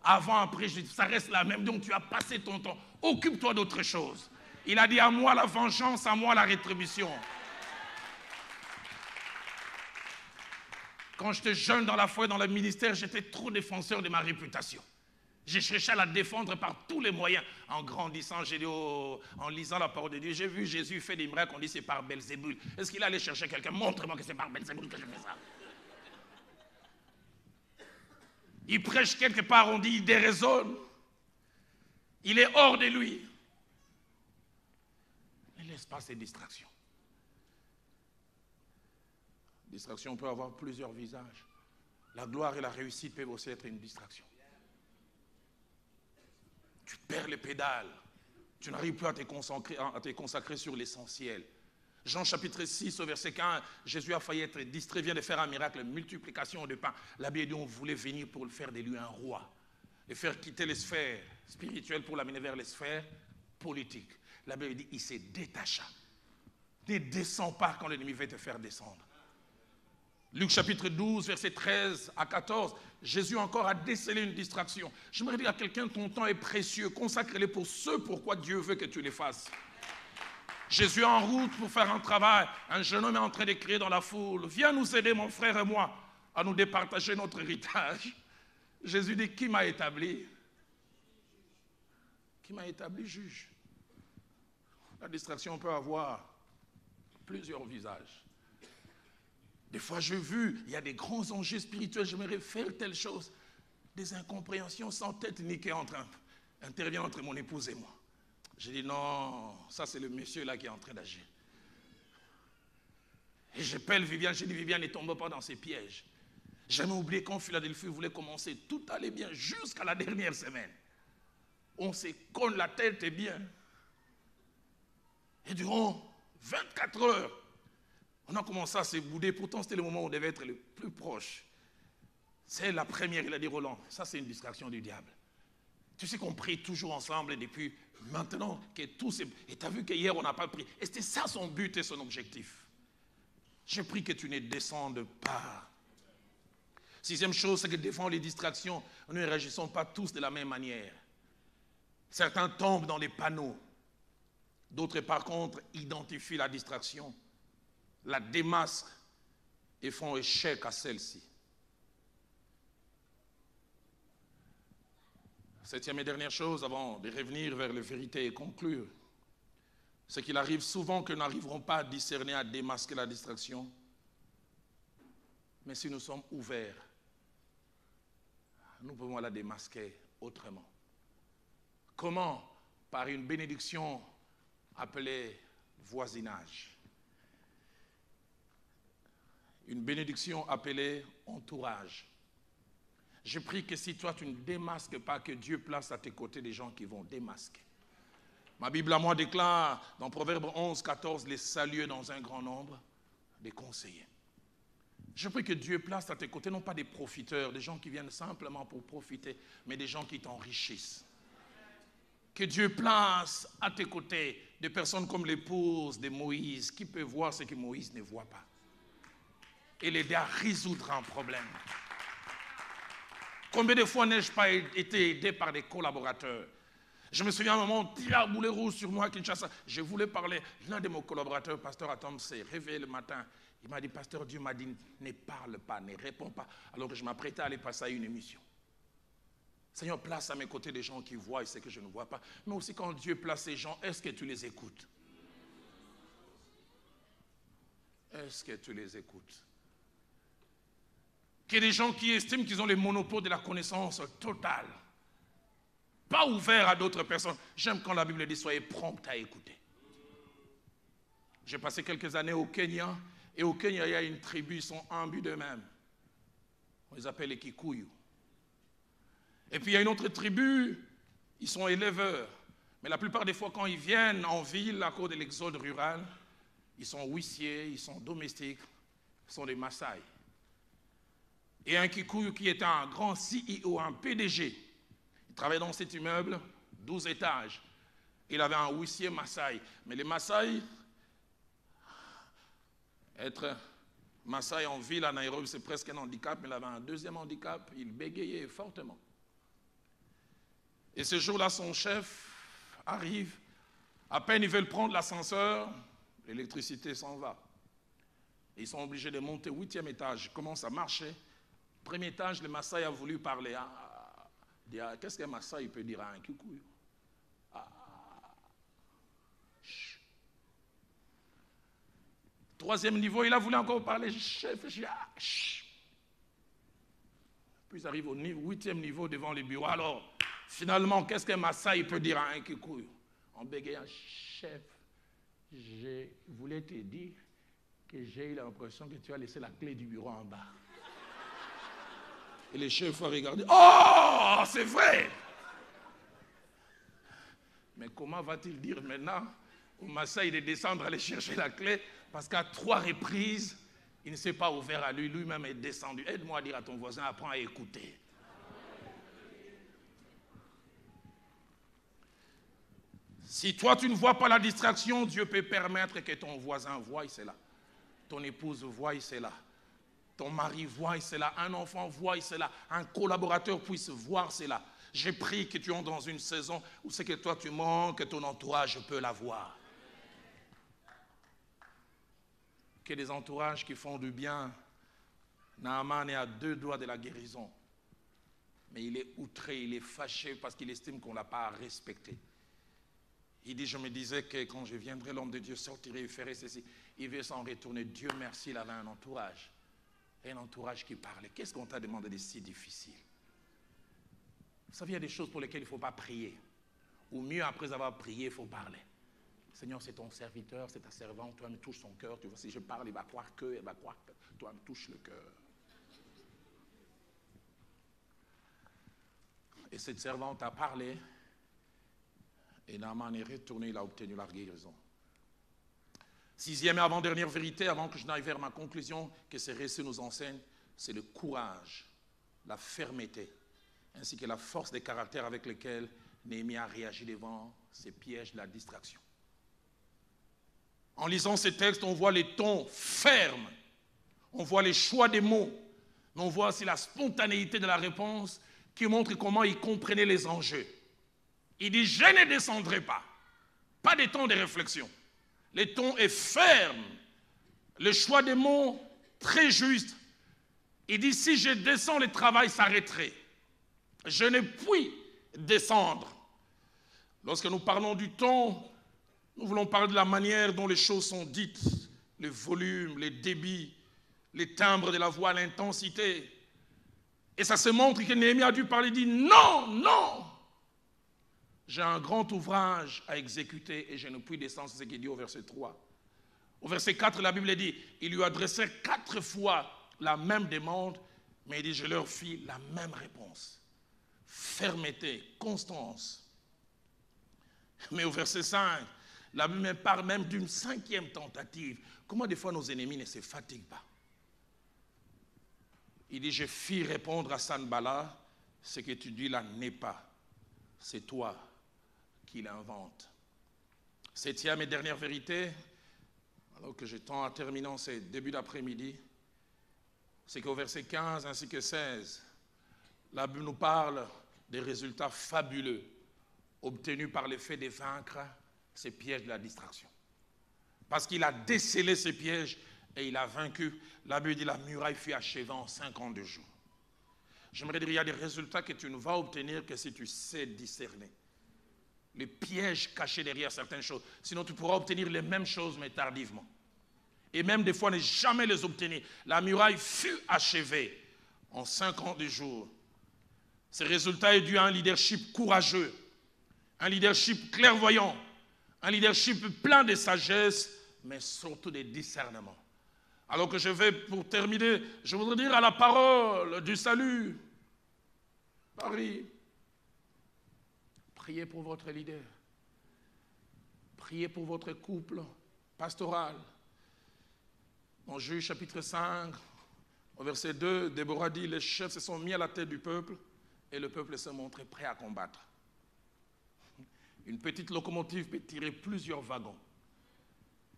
Avant, après, ça reste la même. Donc tu as passé ton temps. Occupe-toi d'autre chose. Il a dit à moi la vengeance, à moi la rétribution. Quand j'étais jeune dans la foi, dans le ministère, j'étais trop défenseur de ma réputation. J'ai cherché à la défendre par tous les moyens. En grandissant, j'ai dit, en lisant la parole de Dieu, j'ai vu Jésus faire des miracles, on dit c'est par Belzébul. Est-ce qu'il allait chercher quelqu'un? Montre-moi que c'est par Belzébul que je fais ça. Il prêche quelque part, on dit il déraisonne. Il est hors de lui. Ne laisse pas ces distractions. Distraction peut avoir plusieurs visages. La gloire et la réussite peuvent aussi être une distraction. Tu perds les pédales. Tu n'arrives plus à te consacrer sur l'essentiel. Jean chapitre 6 au verset 15, Jésus a failli être distrait, vient de faire un miracle, multiplication de pain. La Bible dit on voulait venir pour faire de lui un roi. Et faire quitter les sphères spirituelles pour l'amener vers les sphères politiques. La Bible dit il se détacha. Ne descends pas quand l'ennemi veut te faire descendre. Luc chapitre 12, verset 13 à 14, Jésus encore a décelé une distraction. J'aimerais dire à quelqu'un, ton temps est précieux, consacre-le pour ce pourquoi Dieu veut que tu les fasses. Jésus est en route pour faire un travail. Un jeune homme est en train de crier dans la foule, viens nous aider mon frère et moi à nous départager notre héritage. Jésus dit, qui m'a établi? Qui m'a établi juge? La distraction peut avoir plusieurs visages. Des fois, j'ai vu, il y a des grands enjeux spirituels, j'aimerais faire telle chose. Des incompréhensions sans tête ni queue interviennent entre mon épouse et moi. J'ai dit non, ça c'est le monsieur là qui est en train d'agir. Et j'appelle Viviane, j'ai dit Viviane, ne tombe pas dans ces pièges. Jamais oublié quand Philadelphie voulait commencer, tout allait bien jusqu'à la dernière semaine. On s'est conne la tête et bien. Et durant 24 heures, on a commencé à se bouder, pourtant c'était le moment où on devait être le plus proche. C'est la première, il a dit Roland, ça c'est une distraction du diable. Tu sais qu'on prie toujours ensemble et depuis maintenant que tout c'est... Et tu as vu qu'hier on n'a pas prié. Et c'était ça son but et son objectif. Je prie que tu ne descendes pas. 6e chose, c'est que devant les distractions, nous ne réagissons pas tous de la même manière. Certains tombent dans les panneaux. D'autres par contre identifient la distraction, la démasquent et font échec à celle-ci. 7e et dernière chose, avant de revenir vers la vérité et conclure, c'est qu'il arrive souvent que nous n'arriverons pas à discerner, à démasquer la distraction. Mais si nous sommes ouverts nous pouvons la démasquer autrement. Comment? Par une bénédiction appelée voisinage. Une bénédiction appelée entourage. Je prie que si toi tu ne démasques pas, que Dieu place à tes côtés des gens qui vont démasquer. Ma Bible à moi déclare dans Proverbe 11, 14, les saluer dans un grand nombre des conseillers. Je prie que Dieu place à tes côtés non pas des profiteurs, des gens qui viennent simplement pour profiter, mais des gens qui t'enrichissent. Que Dieu place à tes côtés des personnes comme l'épouse de Moïse, qui peut voir ce que Moïse ne voit pas. Et l'aider à résoudre un problème. Combien de fois n'ai-je pas été aidé par des collaborateurs? Je me souviens à un moment, on tirait à boulet rouge sur moi à Kinshasa. Je voulais parler. L'un de mes collaborateurs, pasteur Atom, s'est réveillé le matin. Il m'a dit, pasteur, Dieu m'a dit, ne parle pas, ne réponds pas. Alors que je m'apprêtais à aller passer à une émission. Seigneur, place à mes côtés des gens qui voient ce que je ne vois pas. Mais aussi quand Dieu place ces gens, est-ce que tu les écoutes? Est-ce que tu les écoutes? Qu'il y ait des gens qui estiment qu'ils ont le monopole de la connaissance totale. Pas ouvert à d'autres personnes. J'aime quand la Bible dit, soyez prompt à écouter. J'ai passé quelques années au Kenya. Et au Kenya, il y a une tribu, ils sont imbus d'eux-mêmes. On les appelle les Kikuyu. Et puis il y a une autre tribu, ils sont éleveurs. Mais la plupart des fois, quand ils viennent en ville à cause de l'exode rural, ils sont huissiers, ils sont domestiques, ils sont des Maasai. Et un Kikuyu qui était un grand CEO, un PDG, il travaillait dans cet immeuble, 12 étages. Il avait un huissier Maasai. Mais les Maasai, être Maasai en ville à Nairobi, c'est presque un handicap, mais il avait un deuxième handicap, il bégayait fortement. Et ce jour-là, son chef arrive, à peine ils veulent prendre l'ascenseur, l'électricité s'en va. Et ils sont obligés de monter au 8e étage, ils commencent à marcher. Premier étage, le Maasai a voulu parler. Qu'est-ce qu'un Maasai peut dire à un Kikuyu? Troisième niveau, il a voulu encore parler. Chef, puis ils arrivent au 8e niveau devant les bureaux. Alors, finalement, qu'est-ce qu'un Maasai peut dire à un Kikuyu? En bégayant, chef, je voulais te dire que j'ai eu l'impression que tu as laissé la clé du bureau en bas. Et le chef a regardé. Oh, c'est vrai! Mais comment va-t-il dire maintenant au Maasai de descendre aller chercher la clé? Parce qu'à 3 reprises, il ne s'est pas ouvert à lui. Lui-même est descendu. Aide-moi à dire à ton voisin, apprends à écouter. Si toi, tu ne vois pas la distraction, Dieu peut permettre que ton voisin voie cela. Ton épouse voie cela. Ton mari voie cela. Un enfant voie cela. Un collaborateur puisse voir cela. J'ai pris que tu entres dans une saison où c'est que toi, tu manques, que ton entourage peut la voir. Que des entourages qui font du bien. Naaman est à 2 doigts de la guérison. Mais il est outré, il est fâché parce qu'il estime qu'on ne l'a pas respecté. Il dit, je me disais que quand je viendrai, l'homme de Dieu sortirait et ferait ceci. Il veut s'en retourner. Dieu merci, il avait un entourage. Un entourage qui parlait. Qu'est-ce qu'on t'a demandé de si difficile? Vous savez, il y a des choses pour lesquelles il ne faut pas prier. Ou mieux, après avoir prié, il faut parler. Seigneur, c'est ton serviteur, c'est ta servante. Toi, me touche son cœur. Tu vois, si je parle, il va croire que, il va croire que. Toi, me touche le cœur. Et cette servante a parlé. Et Naaman est retourné, il a obtenu la guérison. 6e et avant-dernière vérité, avant que je n'aille vers ma conclusion, que ces récits nous enseignent, c'est le courage, la fermeté, ainsi que la force de caractère avec lesquels Néhémie a réagi devant ces pièges de la distraction. En lisant ces textes, on voit les tons fermes, on voit les choix des mots, mais on voit aussi la spontanéité de la réponse qui montre comment il comprenait les enjeux. Il dit, je ne descendrai pas. Pas de temps de réflexion. Le ton est ferme. Le choix des mots, très juste. Il dit, si je descends, le travail s'arrêterait. Je ne puis descendre. Lorsque nous parlons du ton, nous voulons parler de la manière dont les choses sont dites, le volume, les débits, les timbres de la voix, l'intensité. Et ça se montre que Néhémie a dû parler, il dit non, non. J'ai un grand ouvrage à exécuter et je ne puis descendre, c'est ce qu'il dit au verset 3. Au verset 4, la Bible dit, il lui adressait 4 fois la même demande, mais il dit, je leur fis la même réponse. Fermeté, constance. Mais au verset 5, la Bible parle même d'une 5e tentative. Comment des fois nos ennemis ne se fatiguent pas? Il dit, je fis répondre à Sanballat, ce que tu dis là n'est pas. C'est toi qui l'invente. 7e et dernière vérité, alors que je tends à terminer en ce début d'après-midi, c'est qu'au verset 15 ainsi que 16, la Bible nous parle des résultats fabuleux obtenus par le fait de vaincre ces pièges de la distraction. Parce qu'il a décelé ces pièges et il a vaincu. La Bible dit la muraille fut achevée en 52 jours. J'aimerais dire, il y a des résultats que tu ne vas obtenir que si tu sais discerner les pièges cachés derrière certaines choses. Sinon, tu pourras obtenir les mêmes choses, mais tardivement. Et même des fois, ne jamais les obtenir. La muraille fut achevée en 52 jours. Ce résultat est dû à un leadership courageux, un leadership clairvoyant, un leadership plein de sagesse, mais surtout de discernement. Alors que je vais, pour terminer, je voudrais dire à la parole du salut, Paris, priez pour votre leader. Priez pour votre couple pastoral. En Juge chapitre 5, au verset 2, Déborah dit, les chefs se sont mis à la tête du peuple et le peuple s'est montré prêt à combattre. Une petite locomotive peut tirer plusieurs wagons.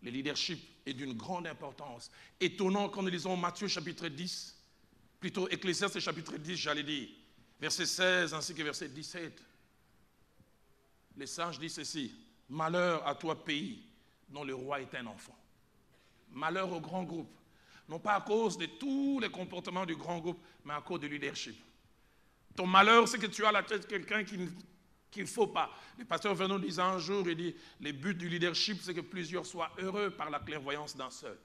Le leadership est d'une grande importance. Étonnant quand nous lisons Matthieu chapitre 10, plutôt Ecclésiaste chapitre 10, j'allais dire, verset 16 ainsi que verset 17. Les sages disent ceci, malheur à toi pays dont le roi est un enfant. Malheur au grand groupe, non pas à cause de tous les comportements du grand groupe, mais à cause du leadership. Ton malheur, c'est que tu as à la tête quelqu'un qu'il ne faut pas. Le pasteur Vernon disait un jour, il dit, le but du leadership, c'est que plusieurs soient heureux par la clairvoyance d'un seul.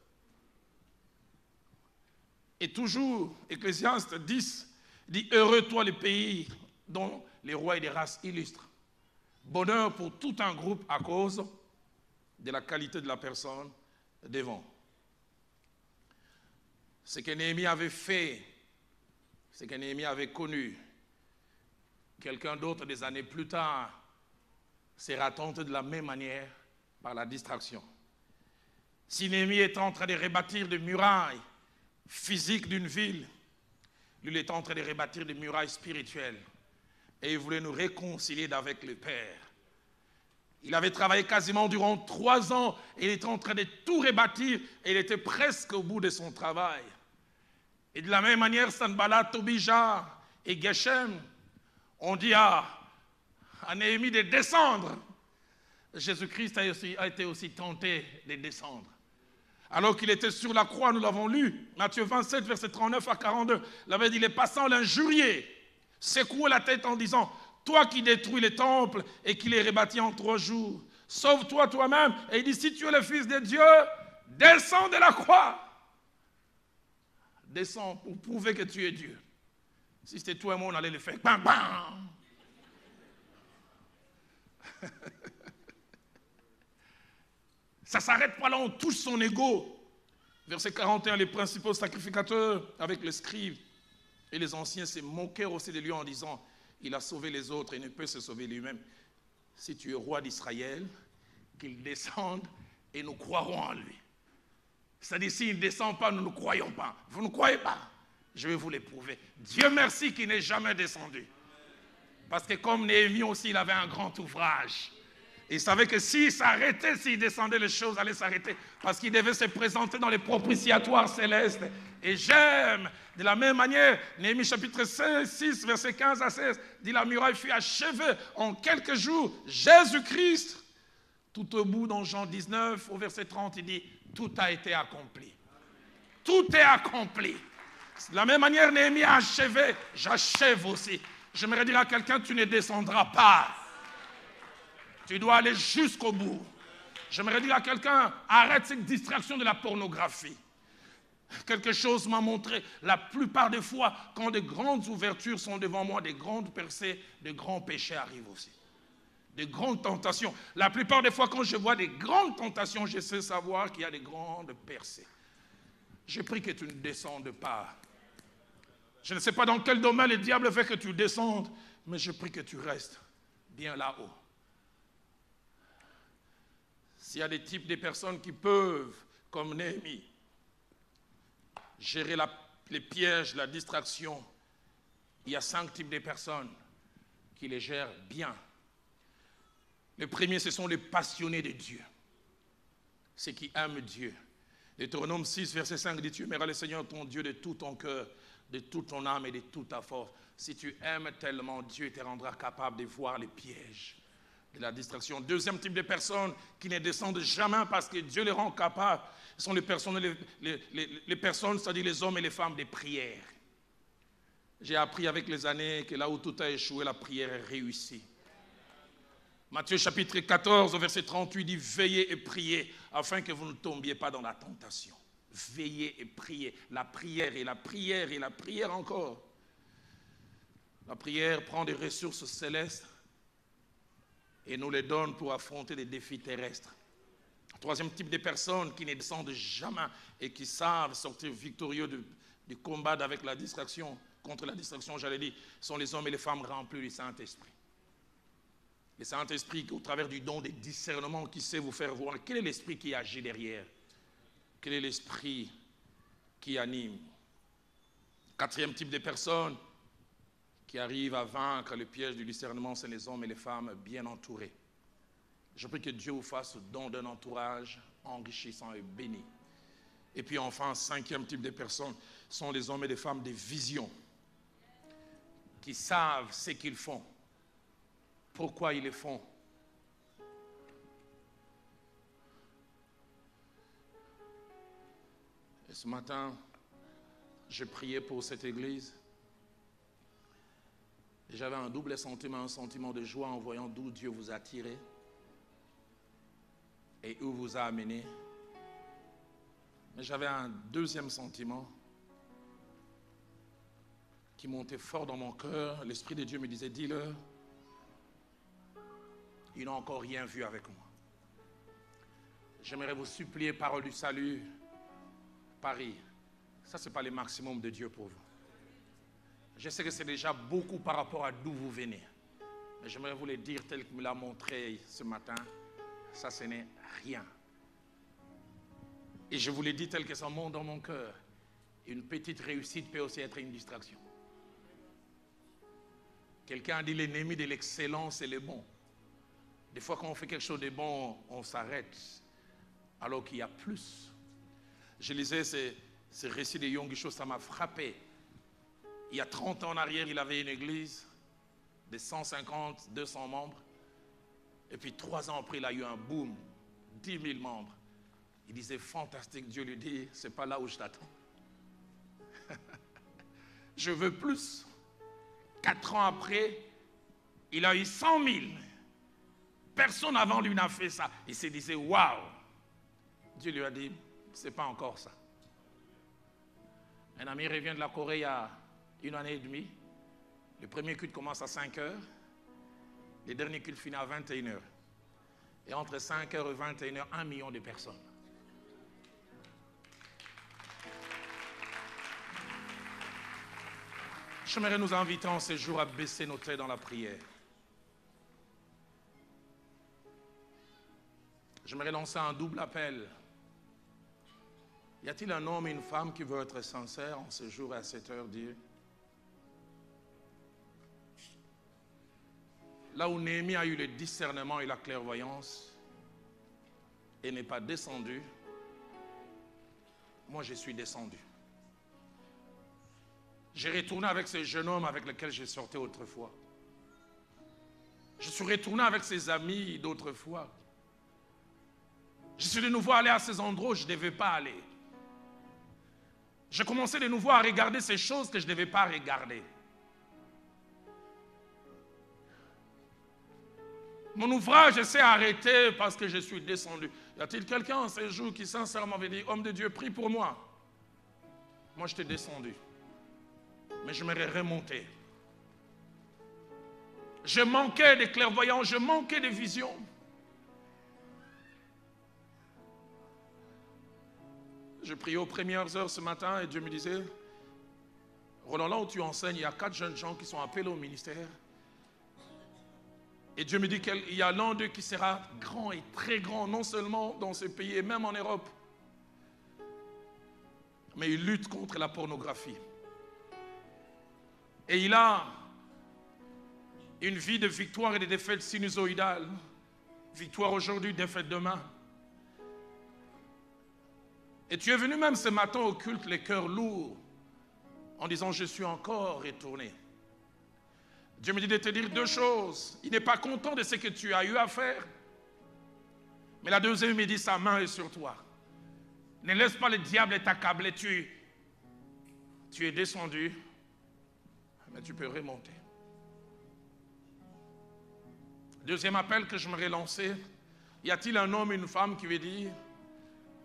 Et toujours, Ecclésiaste 10 dit, heureux toi les pays dont les rois et des races illustres. Bonheur pour tout un groupe à cause de la qualité de la personne devant. Ce que Néhémie avait fait, ce que Néhémie avait connu, quelqu'un d'autre des années plus tard sera tenté de la même manière par la distraction. Si Néhémie est en train de rebâtir des murailles physiques d'une ville, lui il est en train de rebâtir des murailles spirituelles. Et il voulait nous réconcilier avec le Père. Il avait travaillé quasiment durant 3 ans et il était en train de tout rebâtir et il était presque au bout de son travail. Et de la même manière, Sanballat, Tobija et Geshem ont dit à Néhémie de descendre. Jésus-Christ a été aussi tenté de descendre. Alors qu'il était sur la croix, nous l'avons lu, Matthieu 27, verset 39 à 42, il avait dit, les passants l'injuriaient, secouaient la tête en disant, toi qui détruis les temples et qui les rebâtis en 3 jours, sauve-toi toi-même. Et il dit, si tu es le Fils de Dieu, descends de la croix. Descends pour prouver que tu es Dieu. Si c'était toi et moi, on allait le faire. Bam, bam. Ça ne s'arrête pas là, on touche son ego. Verset 41, les principaux sacrificateurs avec les scribes et les anciens se moquèrent aussi de lui en disant, il a sauvé les autres et ne peut se sauver lui-même. Si tu es roi d'Israël, qu'il descende et nous croirons en lui. C'est-à-dire, s'il ne descend pas, nous ne croyons pas. Vous ne croyez pas? Je vais vous l'éprouver. Dieu merci qu'il n'est jamais descendu. Parce que comme Néhémie aussi, il avait un grand ouvrage. Il savait que s'il s'arrêtait, s'il descendait, les choses allaient s'arrêter. Parce qu'il devait se présenter dans les propitiatoires célestes. Et j'aime, de la même manière, Néhémie chapitre 6, verset 15 à 16, dit la muraille fut achevée en quelques jours. Jésus-Christ, tout au bout dans Jean 19, au verset 30, il dit, tout a été accompli. Tout est accompli. De la même manière, Néhémie a achevé, j'achève aussi. J'aimerais dire à quelqu'un, tu ne descendras pas. Tu dois aller jusqu'au bout. J'aimerais dire à quelqu'un, arrête cette distraction de la pornographie. Quelque chose m'a montré, la plupart des fois, quand de grandes ouvertures sont devant moi, des grandes percées, de grands péchés arrivent aussi. De grandes tentations. La plupart des fois, quand je vois des grandes tentations, je sais savoir qu'il y a des grandes percées. Je prie que tu ne descendes pas. Je ne sais pas dans quel domaine le diable fait que tu descendes, mais je prie que tu restes bien là-haut. S'il y a des types de personnes qui peuvent, comme Néhémie, gérer les pièges, la distraction, il y a 5 types de personnes qui les gèrent bien. Le premier, ce sont les passionnés de Dieu, ceux qui aiment Dieu. Deutéronome 6, verset 5 dit: tu aimeras le Seigneur ton Dieu de tout ton cœur, de toute ton âme et de toute ta force. Si tu aimes tellement, Dieu te rendra capable de voir les pièges de la distraction. Deuxième type de personnes qui ne descendent jamais parce que Dieu les rend capables, ce sont les personnes, c'est-à-dire les hommes et les femmes des prières. J'ai appris avec les années que là où tout a échoué, la prière est réussie. Matthieu chapitre 14, verset 38 dit: veillez et priez afin que vous ne tombiez pas dans la tentation. Veillez et priez. La prière et la prière et la prière encore. La prière prend des ressources célestes et nous les donne pour affronter des défis terrestres. Troisième type de personnes qui ne descendent jamais et qui savent sortir victorieux du combat avec la distraction, contre la distraction, j'allais dire, sont les hommes et les femmes remplis du Saint-Esprit. Le Saint-Esprit, au travers du don des discernements, qui sait vous faire voir quel est l'esprit qui agit derrière, quel est l'esprit qui anime. Quatrième type de personnes qui arrivent à vaincre le piège du discernement, c'est les hommes et les femmes bien entourés. Je prie que Dieu vous fasse don d'un entourage enrichissant et béni. Et puis enfin, cinquième type de personnes sont les hommes et les femmes des visions, qui savent ce qu'ils font, pourquoi ils le font. Et ce matin, j'ai prié pour cette église. Et j'avais un double sentiment, un sentiment de joie en voyant d'où Dieu vous a tiré et où vous a amené. Mais j'avais un deuxième sentiment qui montait fort dans mon cœur. L'Esprit de Dieu me disait: dis-leur, ils n'ont encore rien vu avec moi. J'aimerais vous supplier, parole du salut, Paris. Ça, ce n'est pas le maximum de Dieu pour vous. Je sais que c'est déjà beaucoup par rapport à d'où vous venez. Mais j'aimerais vous le dire tel qu'il me l'a montré ce matin. Ça, ce n'est rien. Et je vous l'ai dit tel que ça monte dans mon cœur. Une petite réussite peut aussi être une distraction. Quelqu'un a dit: l'ennemi de l'excellence, c'est le bon. Des fois, quand on fait quelque chose de bon, on s'arrête, alors qu'il y a plus. Je lisais ce récit de Yonggi, ça m'a frappé. Il y a 30 ans en arrière, il avait une église de 150, 200 membres. Et puis 3 ans après, il a eu un boom, 10 000 membres. Il disait: fantastique. Dieu lui dit: c'est pas là où je t'attends. Je veux plus. 4 ans après, il a eu 100 000. Personne avant lui n'a fait ça. Il se disait: waouh. Dieu lui a dit: c'est pas encore ça. Un ami revient de la Corée il y a 1 année et demie. Le premier culte commence à 5 heures. Le dernier culte finit à 21 heures. Et entre 5 heures et 21 heures, 1 million de personnes. J'aimerais nous inviter en ces jours à baisser nos têtes dans la prière. J'aimerais lancer un double appel. Y a-t-il un homme et une femme qui veut être sincère en ce jour et à cette heure, Dieu? Là où Néhémie a eu le discernement et la clairvoyance et n'est pas descendu, moi je suis descendu. J'ai retourné avec ce jeune homme avec lequel j'ai sorti autrefois. Je suis retourné avec ses amis d'autrefois. Je suis de nouveau allé à ces endroits où je ne devais pas aller. J'ai commencé de nouveau à regarder ces choses que je ne devais pas regarder. Mon ouvrage s'est arrêté parce que je suis descendu. Y a-t-il quelqu'un en ces jours qui sincèrement veut dire: homme de Dieu, prie pour moi? Moi, je t'ai descendu. Mais je m'aurais remonté. Je manquais de clairvoyance, je manquais de vision. Je priais aux premières heures ce matin et Dieu me disait, Roland, là où tu enseignes, il y a 4 jeunes gens qui sont appelés au ministère. Et Dieu me dit qu'il y a l'un d'eux qui sera grand et très grand, non seulement dans ce pays et même en Europe. Mais il lutte contre la pornographie. Et il a une vie de victoire et de défaite sinusoïdale. Victoire aujourd'hui, défaite demain. Et tu es venu même ce matin au culte, les cœurs lourds, en disant, je suis encore retourné. Dieu me dit de te dire 2 choses. Il n'est pas content de ce que tu as eu à faire. Mais la deuxième, il me dit, sa main est sur toi. Ne laisse pas le diable t'accabler. Tu es descendu, mais tu peux remonter. Deuxième appel que je me lancé. Y a-t-il un homme, une femme qui veut dire,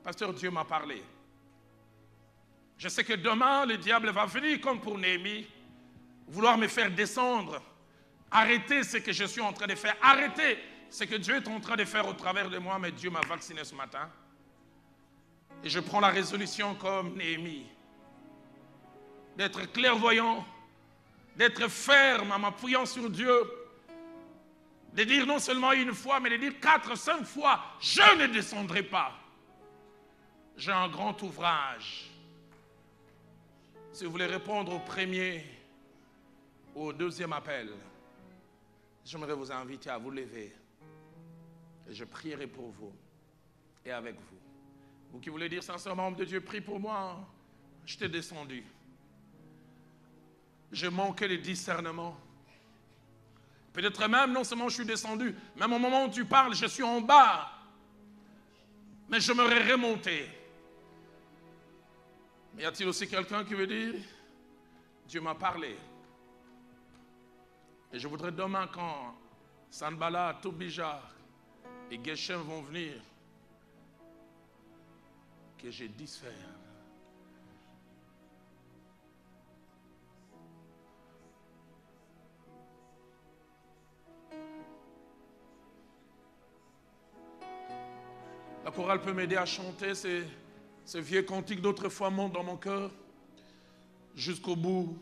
Pasteur, Dieu m'a parlé. Je sais que demain, le diable va venir comme pour Néhémie, vouloir me faire descendre. Arrêtez ce que je suis en train de faire. Arrêtez ce que Dieu est en train de faire au travers de moi. Mais Dieu m'a vacciné ce matin. Et je prends la résolution comme Néhémie. D'être clairvoyant. D'être ferme en m'appuyant sur Dieu. De dire non seulement une fois, mais de dire 4, 5 fois, je ne descendrai pas. J'ai un grand ouvrage. Si vous voulez répondre au premier ou au deuxième appel, j'aimerais vous inviter à vous lever. Et je prierai pour vous et avec vous. Vous qui voulez dire sincèrement, homme de Dieu, prie pour moi. Je t'ai descendu. Je manquais de discernement. Peut-être même, non seulement je suis descendu, même au moment où tu parles, je suis en bas. Mais je m'aurais remonté. Mais y a-t-il aussi quelqu'un qui veut dire, Dieu m'a parlé. Et je voudrais demain, quand Sanballat, Tobija et Geshem vont venir, que je discerne. La chorale peut m'aider à chanter ce vieux cantique d'autrefois monte dans mon cœur. Jusqu'au bout,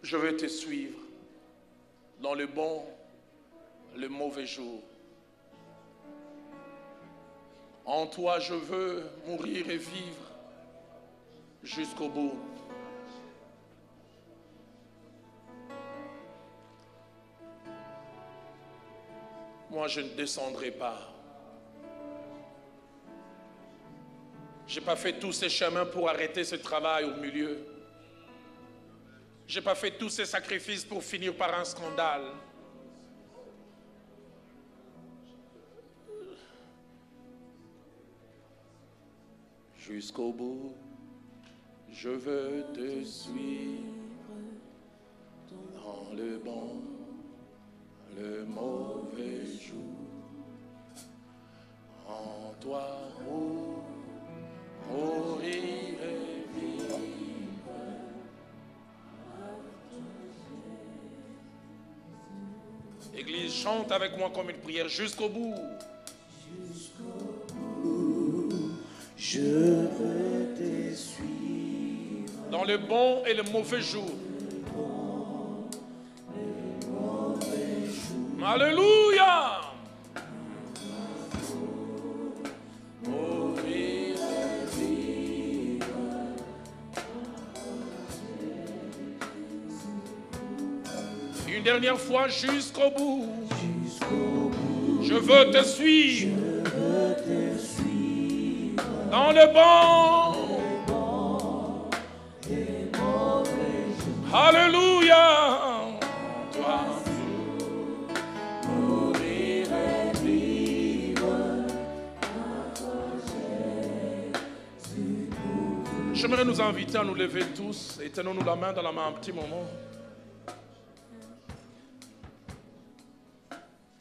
je vais te suivre dans le bon, le mauvais jour. En toi, je veux mourir et vivre jusqu'au bout. Moi, je ne descendrai pas. Je n'ai pas fait tous ces chemins pour arrêter ce travail au milieu. Je n'ai pas fait tous ces sacrifices pour finir par un scandale. Jusqu'au bout, je veux te suivre dans le bon, le mauvais jour. En toi, mourir et vivre. Église, chante avec moi comme une prière jusqu'au bout. Jusqu'au bout, je veux te suivre. Dans le bon et le mauvais jour. Alléluia. Une dernière fois jusqu'au bout. Je veux te suivre. Dans le bon. Alléluia. Toi. Mourir et vivre. J'aimerais nous inviter à nous lever tous et tenons-nous la main dans la main un petit moment.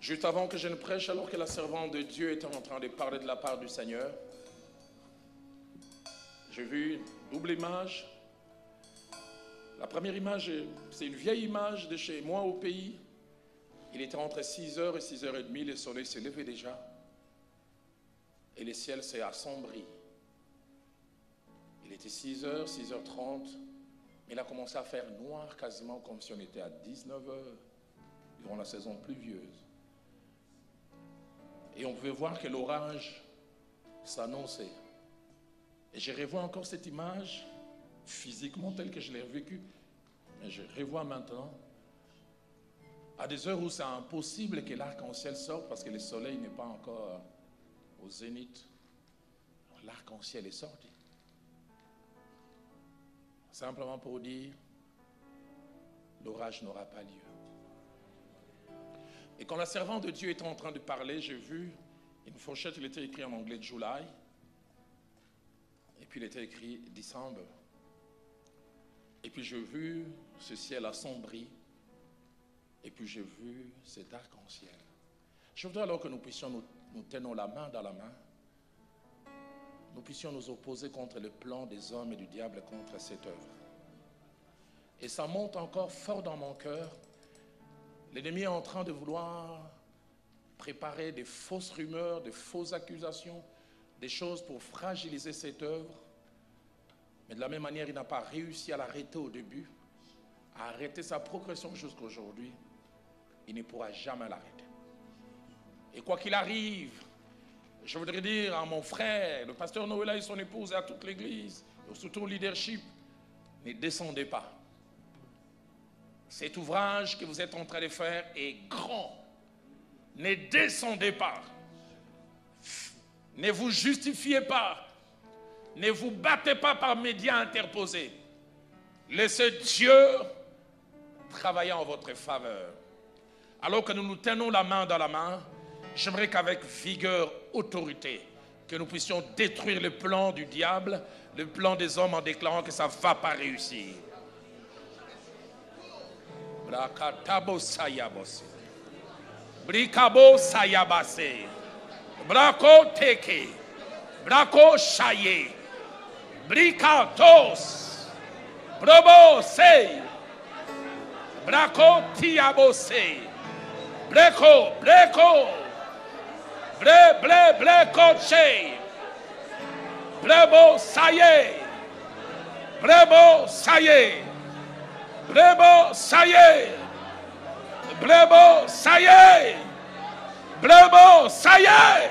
Juste avant que je ne prêche, alors que la servante de Dieu était en train de parler de la part du Seigneur, j'ai vu une double image. La première image, c'est une vieille image de chez moi au pays. Il était entre 6h et 6h30, le soleil s'est levé déjà. Et le ciel s'est assombri. Il était 6h, 6h30, mais il a commencé à faire noir quasiment comme si on était à 19h, durant la saison pluvieuse. Et on pouvait voir que l'orage s'annonçait. Et je revois encore cette image, physiquement telle que je l'ai vécue, mais je revois maintenant, à des heures où c'est impossible que l'arc-en-ciel sorte parce que le soleil n'est pas encore au zénith. L'arc-en-ciel est sorti. Simplement pour dire, l'orage n'aura pas lieu. Et quand la servante de Dieu était en train de parler, j'ai vu une fourchette, il était écrit en anglais July, et puis il était écrit December. Et puis j'ai vu ce ciel assombri, et puis j'ai vu cet arc-en-ciel. Je voudrais alors que nous puissions nous tenir la main dans la main, nous puissions nous opposer contre le plan des hommes et du diable contre cette œuvre. Et ça monte encore fort dans mon cœur. L'ennemi est en train de vouloir préparer des fausses rumeurs, des fausses accusations, des choses pour fragiliser cette œuvre. Mais de la même manière, il n'a pas réussi à l'arrêter au début, à arrêter sa progression jusqu'à aujourd'hui. Il ne pourra jamais l'arrêter. Et quoi qu'il arrive, je voudrais dire à mon frère, le pasteur Noëlla et son épouse et à toute l'église, et surtout au leadership, ne descendez pas. Cet ouvrage que vous êtes en train de faire est grand. Ne descendez pas. Ne vous justifiez pas. Ne vous battez pas par médias interposés. Laissez Dieu travailler en votre faveur. Alors que nous nous tenons la main dans la main, j'aimerais qu'avec vigueur, autorité, que nous puissions détruire le plan du diable, le plan des hommes en déclarant que ça ne va pas réussir. Brakatabo sayabose. Brikabo sayabase. Brako teke. Brako shaye. Brikatos. Brobo se. Brako tiabose. Breko, breko. Bre, ble, ble, coche. Brebo saye. Brebo saye. Brebo, ça y est. Brebo, ça y est. Brebo, ça y est.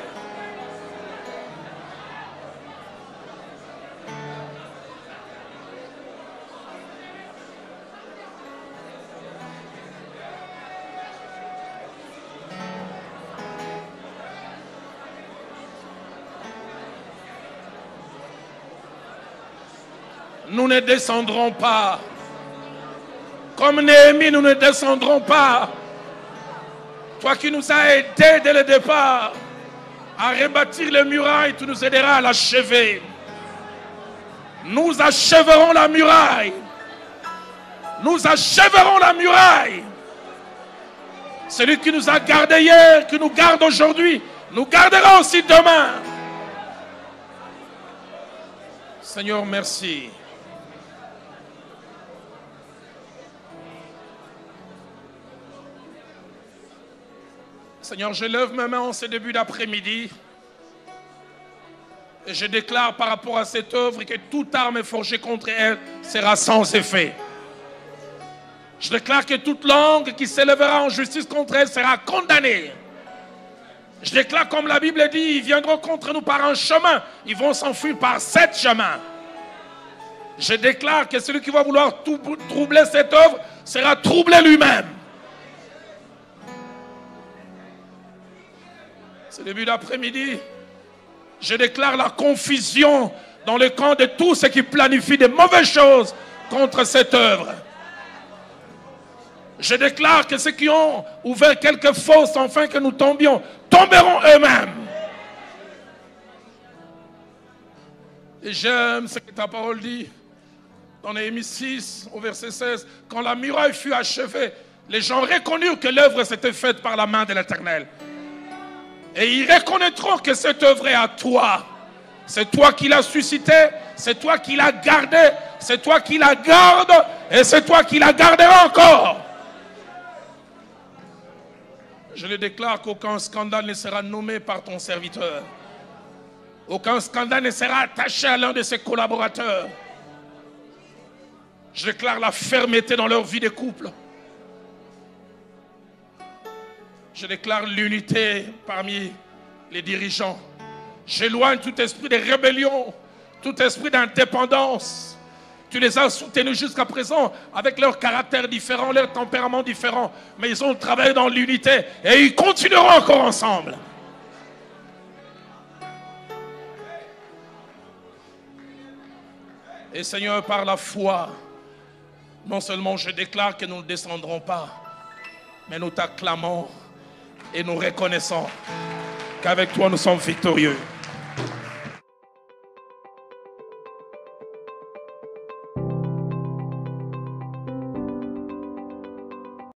Nous ne descendrons pas. Comme Néhémie, nous ne descendrons pas. Toi qui nous as aidés dès le départ à rebâtir les murailles, tu nous aideras à l'achever. Nous achèverons la muraille. Nous achèverons la muraille. Celui qui nous a gardés hier, qui nous garde aujourd'hui, nous gardera aussi demain. Seigneur, merci. Seigneur, je lève mes mains en ce début d'après-midi et je déclare par rapport à cette œuvre que toute arme forgée contre elle sera sans effet. Je déclare que toute langue qui s'élèvera en justice contre elle sera condamnée. Je déclare comme la Bible dit, ils viendront contre nous par un chemin, ils vont s'enfuir par 7 chemins. Je déclare que celui qui va vouloir troubler cette œuvre sera troublé lui-même. Ce début d'après-midi, je déclare la confusion dans le camp de tous ceux qui planifient de mauvaises choses contre cette œuvre. Je déclare que ceux qui ont ouvert quelques fosses afin que nous tombions, tomberont eux-mêmes. Et j'aime ce que ta parole dit dans Néhémie 6 au verset 16. Quand la muraille fut achevée, les gens reconnurent que l'œuvre s'était faite par la main de l'Éternel. Et ils reconnaîtront que cette œuvre est à toi. C'est toi qui l'as suscité, c'est toi qui l'as gardée, c'est toi qui la gardes Et c'est toi qui la garderas encore. Je le déclare qu'aucun scandale ne sera nommé par ton serviteur. Aucun scandale ne sera attaché à l'un de ses collaborateurs. Je déclare la fermeté dans leur vie de couple. Je déclare l'unité parmi les dirigeants. J'éloigne tout esprit de rébellion, tout esprit d'indépendance. Tu les as soutenus jusqu'à présent avec leurs caractères différents, leurs tempéraments différents. Mais ils ont travaillé dans l'unité et ils continueront encore ensemble. Et Seigneur, par la foi, non seulement je déclare que nous ne descendrons pas, mais nous t'acclamons et nous reconnaissons qu'avec toi nous sommes victorieux.